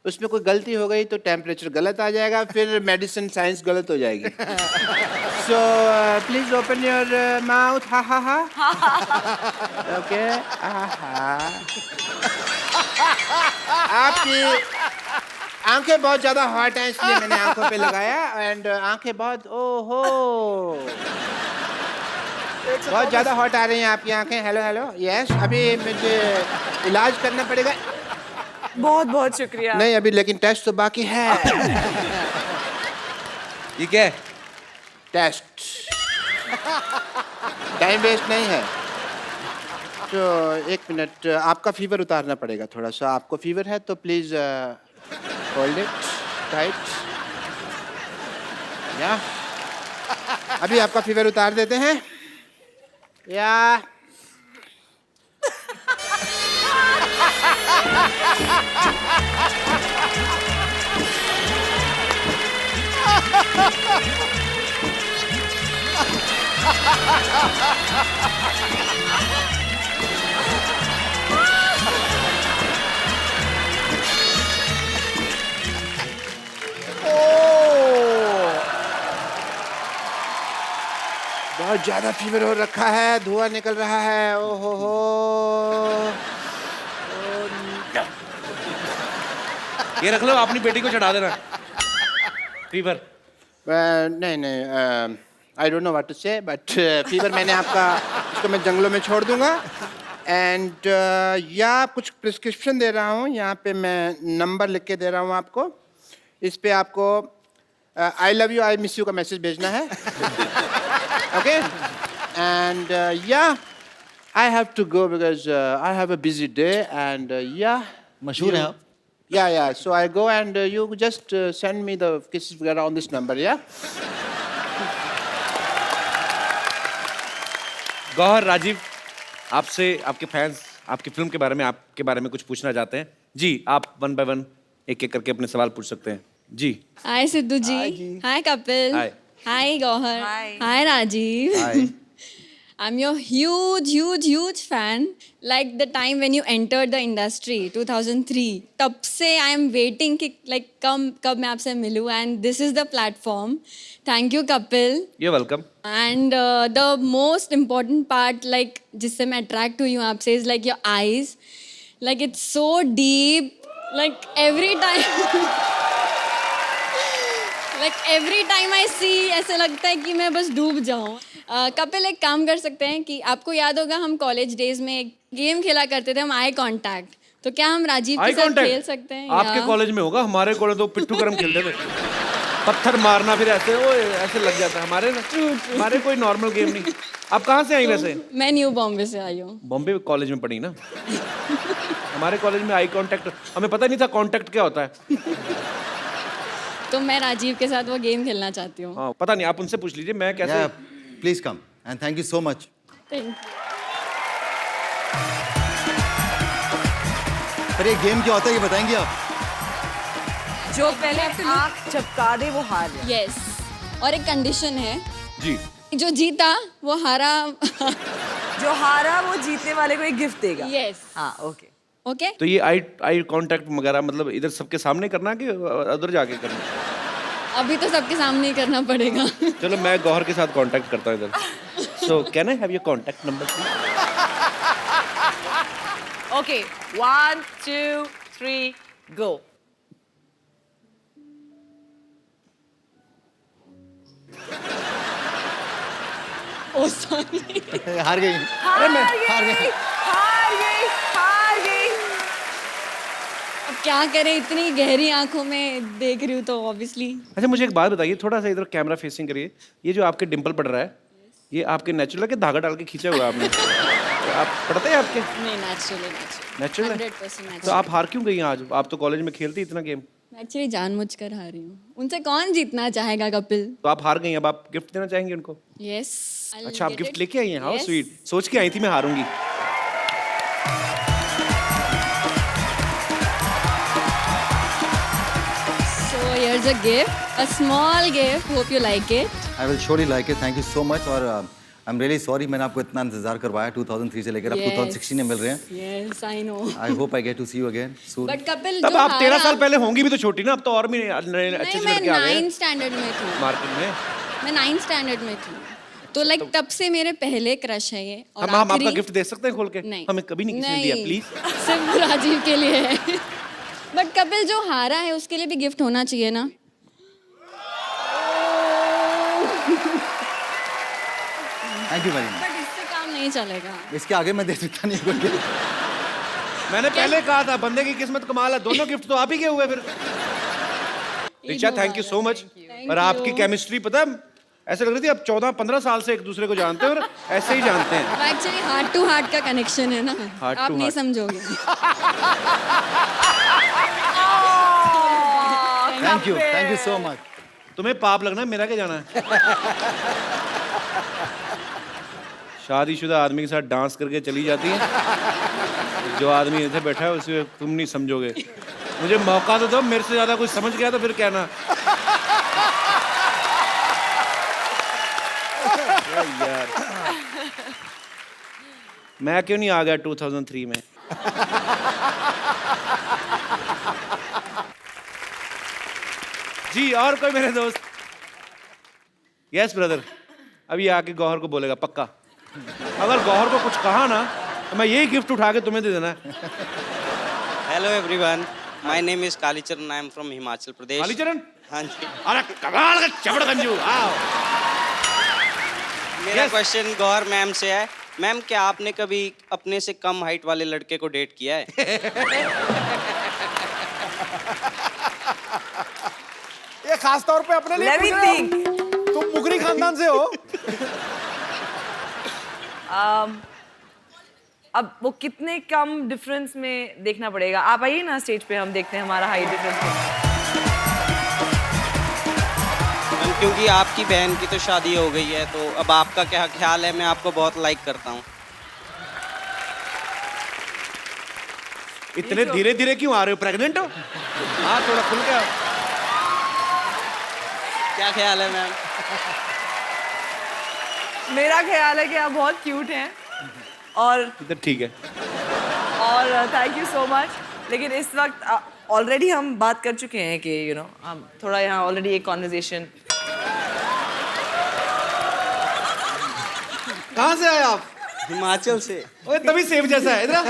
उसमें कोई गलती हो गई तो टेम्परेचर गलत आ जाएगा, फिर मेडिसिन साइंस गलत हो जाएगी। So please open your mouth. हा हा हा। ओके। आपकी आंखें बहुत ज्यादा हॉट हैं, इसलिए मैंने आंखों पे लगाया। एंड आंखें बहुत, ओहो, बहुत ज्यादा हॉट आ रही हैं आपकी आंखें। Hello hello, yes. अभी मुझे इलाज करना पड़ेगा। बहुत बहुत शुक्रिया। नहीं अभी, लेकिन टेस्ट तो बाकी है। ये क्या है? टेस्ट, टाइम वेस्ट नहीं है। तो एक मिनट, आपका फीवर उतारना पड़ेगा थोड़ा सा। आपको फीवर है तो प्लीज होल्ड इट टाइट। या अभी आपका फीवर उतार देते हैं। या बहुत ज्यादा फीवर हो रखा है, धुआं निकल रहा है। ओ हो। ये रख लो, अपनी बेटी को चढ़ा देना। फीवर। नहीं, I don't know what to say, but fever मैंने आपका, इसको मैं जंगलों में छोड़ दूंगा। एंड या कुछ प्रिस्क्रिप्शन दे रहा हूँ, यहाँ पे मैं नंबर लिख के दे रहा हूँ आपको। इस पे आपको I love you, I miss you का मैसेज भेजना है। Okay, and yeah I have to go because I have a busy day and yeah मशहूर हैं आप? Yeah. So I go and you just send me the kisses together on this number, yeah? Gauhar, Rajiv, आपसे आपके fans आपकी film के बारे में, आपके बारे में कुछ पूछना चाहते हैं। जी, आप वन बाय वन एक एक करके अपने सवाल पूछ सकते हैं। जी। हाय सिद्धू जी। हाय कपिल। हाय। हाय Gauhar. Hi. Hi Rajiv. Hi. I'm your huge fan. Like the time when you entered the industry, 2003. तब से I am waiting कि like कब मैं आपसे मिलूँ, and this is the platform. Thank you Kapil. You're welcome. And the most important part, like जिससे मैं attract हुई हूँ आपसे, is like your eyes. Like it's so deep. Like every time I see, ऐसे लगता है कि मैं बस डूब जाऊँ। कपिल, एक काम कर सकते हैं कि आपको याद होगा हम कॉलेज डेज में एक गेम खेला करते थे, हम आई कांटेक्ट। तो क्या हम राजीव के साथ खेल सकते हैं? आपके कॉलेज में होगा, हमारे कॉलेज तो पिट्ठू गरम खेलते थे। पत्थर मारना, फिर ऐसे ओए ऐसे लग जाता है। हमारे कोई नॉर्मल गेम नहीं। आप कहाँ से आई वैसे? मैं न्यू बॉम्बे से आई हूँ। बॉम्बे कॉलेज में पढ़ी ना। हमारे कॉलेज में आई कांटेक्ट, हमें पता नहीं था कांटेक्ट क्या होता है। तो मैं राजीव के साथ वो गेम खेलना चाहती हूँ। हाँ, पता नहीं, आप उनसे पूछ लीजिए मैं कैसे। Please come and thank you so much. Thank you. पर ये गेम क्या होता है ये बताएंगे आप? जो पहले आँख झपका दे वो हार जाए। Yes. और एक कंडीशन है, जी। जो जीता वो हारा। जो हारा वो जीतने वाले को एक गिफ्ट देगा। Yes. हाँ, ओके। ओके? तो ये आई कांटेक्ट वगैरह मतलब इधर सबके सामने करना कि उधर जाके करना? अभी तो सबके सामने ही करना पड़ेगा। चलो मैं गौहर के साथ कांटेक्ट करता हूँ इधर। So can I have your contact number please? Okay, 1 2 3 go. Oh sorry. हार गई। हार गई। अब क्या करें, इतनी गहरी आंखों में देख रही हूँ तो ऑब्वियसली। अच्छा, मुझे एक बात बताइए, थोड़ा सा इधर कैमरा फेसिंग करिए। ये जो आपके डिंपल पड़ रहा है, ये आपके नेचुरल है कि धागा डाल के खींचा हुआ है आपने? तो आप पड़ते हैं आपके? नहीं, नेचुरली नेचुरल है। 100% नेचुरल। तो आप हार क्यों गई आज? आप तो कॉलेज में खेलती इतना गेम। मैं एक्चुअली जानबूझकर हार रही हूँ। उनसे कौन जीतना चाहेगा कपिल? तो आप हार गई, अब आप गिफ्ट देना चाहेंगे उनको? यस। अच्छा, आप गिफ्ट लेके आई हैं? How sweet. सोच के आई थी मैं हारूंगी। So here's a gift, a small gift. Hope you like it. I will surely like it. Thank you so much. और आई एम रियली सॉरी मैंने आपको इतना इंतजार करवाया 2003 से लेकर अब 2016 में मिल रहे हैं। Yes, I know. I hope I get to see you again soon. But Kapil, तब जो आप 13 हारा- साल पहले होंगी भी तो छोटी ना, अब तो और भी अच्छे नहीं, से मैं लड़के आ गए 9th स्टैंडर्ड में थी। मार्केट में। मैं 9th स्टैंडर्ड में थी। तो लाइक तब से मेरे पहले क्रश है ये। और हम आपका आखिरी- गिफ्ट दे सकते हैं खोल के? नहीं, हमें कभी नहीं किसी ने दिया, प्लीज। सिर्फ राजीव के लिए है। बट कपिल, जो हारा है उसके लिए भी गिफ्ट होना चाहिए ना? Thank you very much. But इससे काम नहीं चलेगा। इसके आगे मैं दे सकता नहीं कोई gift। मैंने पहले कहा था बंदे की किस्मत कमाल है, दोनों गिफ्ट तो आप ही के हुए फिर। Richa, thank you so much. और आपकी केमिस्ट्री पता है, ऐसे लग रही थी आप 14-15 साल से एक दूसरे को जानते हैं और ऐसे ही जानते हैं। एक्चुअली हार्ट टू हार्ट का कनेक्शन है ना, Heart आप to नहीं heart. समझोगे। Thank you so much. तुम्हें पाप लगना है, मेरा क्या जाना है? शादीशुदा आदमी के साथ डांस करके चली जाती है, जो आदमी ऐसे बैठा है उसे तुम नहीं समझोगे। मुझे मौका तो दो, मेरे से ज्यादा कुछ समझ गया तो फिर कहना। यार, मैं क्यों नहीं आ गया 2003 में? जी, और कोई मेरे दोस्त? यस ब्रदर, अब ये आके गौहर को बोलेगा पक्का। अगर गौहर को कुछ कहा ना तो मैं यही गिफ्ट उठा के तुम्हें दे देना है। Hello everyone, my name is Kalicharan, I am from Himachal Pradesh. Kalicharan? हाँ जी। अरे कमाल का चबड़गंजू। आओ। मेरा क्वेश्चन गौहर मैम से है। मैम, क्या आपने कभी अपने से कम हाइट वाले लड़के को डेट किया है? ये खास तौर पे अपने लिए Let me पूछ रहे हो? think. तुम मुगरी खानदान से हो? अब वो कितने कम डिफरेंस में देखना पड़ेगा। आप आइए ना स्टेज पे, हम देखते हैं हमारा हाइट डिफरेंस। मैम, क्योंकि आपकी बहन की तो शादी हो गई है, तो अब आपका क्या ख्याल है? मैं आपको बहुत लाइक करता हूँ। इतने धीरे धीरे क्यों आ रहे हो? प्रेग्नेंट हो? हाँ, थोड़ा खुल के आओ। क्या ख्याल है मैम? मेरा ख्याल है कि आप बहुत क्यूट हैं और ठीक है। Thank you so much. लेकिन इस वक्त ऑलरेडी हम बात कर चुके हैं कि हम थोड़ा यहाँ ऑलरेडी एक कॉन्वर्जेशन। कहाँ से आए आप? हिमाचल से। ओए तभी सेब जैसा है। इधर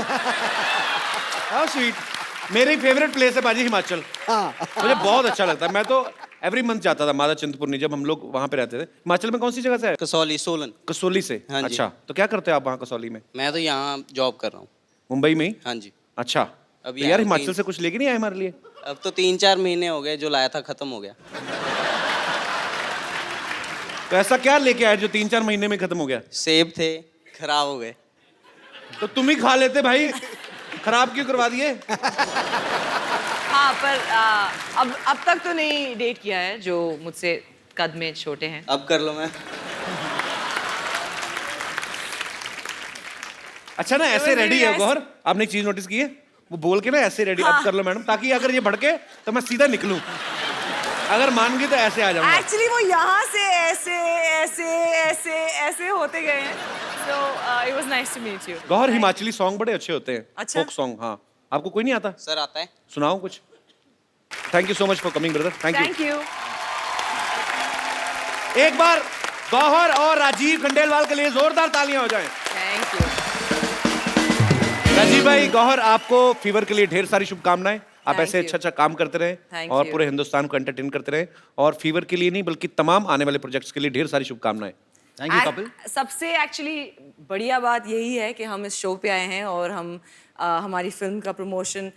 हाउ स्वीट। मेरी फेवरेट प्लेस है बाजी हिमाचल। मुझे बहुत अच्छा लगता है। मैं तो एवरी मंथ जाता था मादा चिंतपूर्णी, जब हम लोग वहाँ पे रहते थे। हिमाचल में कौन सी जगह से है? कसौली, सोलन। कसौली से? हाँ जी। अच्छा, तो क्या करते हो आप वहाँ कसौली में? मैं तो यहाँ जॉब कर रहा हूँ। मुंबई में ही? हाँ जी। अच्छा, अब तो यार हिमाचल से कुछ लेके नहीं आए हमारे लिए? अब तो 3-4 महीने हो गए, जो लाया था खत्म हो गया। तो ऐसा क्या लेके आए जो 3-4 महीने में खत्म हो गया? सेब थे, खराब हो गए। तो तुम ही खा लेते भाई, खराब क्यों करवा दिए? हाँ, पर अब तक तो नहीं डेट किया है जो मुझसे कद में छोटे हैं। अब कर लो मैं। अच्छा ना, ऐसे रेडी है गौहर। आपने एक चीज नोटिस की है? वो बोल के ना ऐसे रेडी। अब कर लो मैडम, ताकि अगर ये भड़के तो मैं सीधा निकलूं। अगर मान गई तो ऐसे आ जाऊंगा। एक्चुअली वो यहाँ से ऐसे ऐसे ऐसे ऐसे होते गए हैं। So it was nice to meet you. Gauahar, Himachali song बड़े अच्छे होते हैं। अच्छा? Folk song. हाँ, आपको कोई नहीं आता? सर आता है। सुनाओ कुछ। Thank you so much for coming brother. Thank Thank you. You. एक बार गौहर और राजीव खंडेलवाल के लिए जोरदार तालियां हो जाएं। Thank you. राजीव भाई, गौहर, आपको फीवर के लिए ढेर सारी शुभकामनाएं। आप Thank ऐसे you. अच्छा काम करते रहें Thank और you. पूरे हिंदुस्तान को एंटरटेन करते रहें। और फीवर के लिए नहीं बल्कि तमाम आने वाले प्रोजेक्ट्स के लिए ढेर सारी शुभकामनाएं। Thank you Kapil. सबसे एक्चुअली बढ़िया बात यही है कि हम इस शो पे आए हैं और हम हमारी फिल्म का promotion,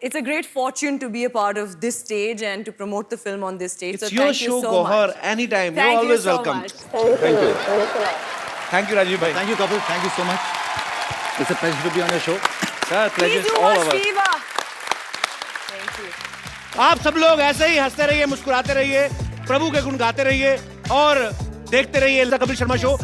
it's a great fortune to be a part of this stage and to promote the film on this stage. It's So your thank you show, so Gauhar. much. Anytime. Thank You're you always so welcome. much. Thank you. Thank you, Rajiv bhai. Thank you, Kapil. Thank you so much. It's a pleasure to be on your show. Sir, pleasure Please is do all watch of us. Viva. Thank you. आप सब लोग ऐसे ही हंसते रहिए, मुस्कुराते रहिए, प्रभु के गुण गाते रहिए और देखते रहिए द कपिल शर्मा शो।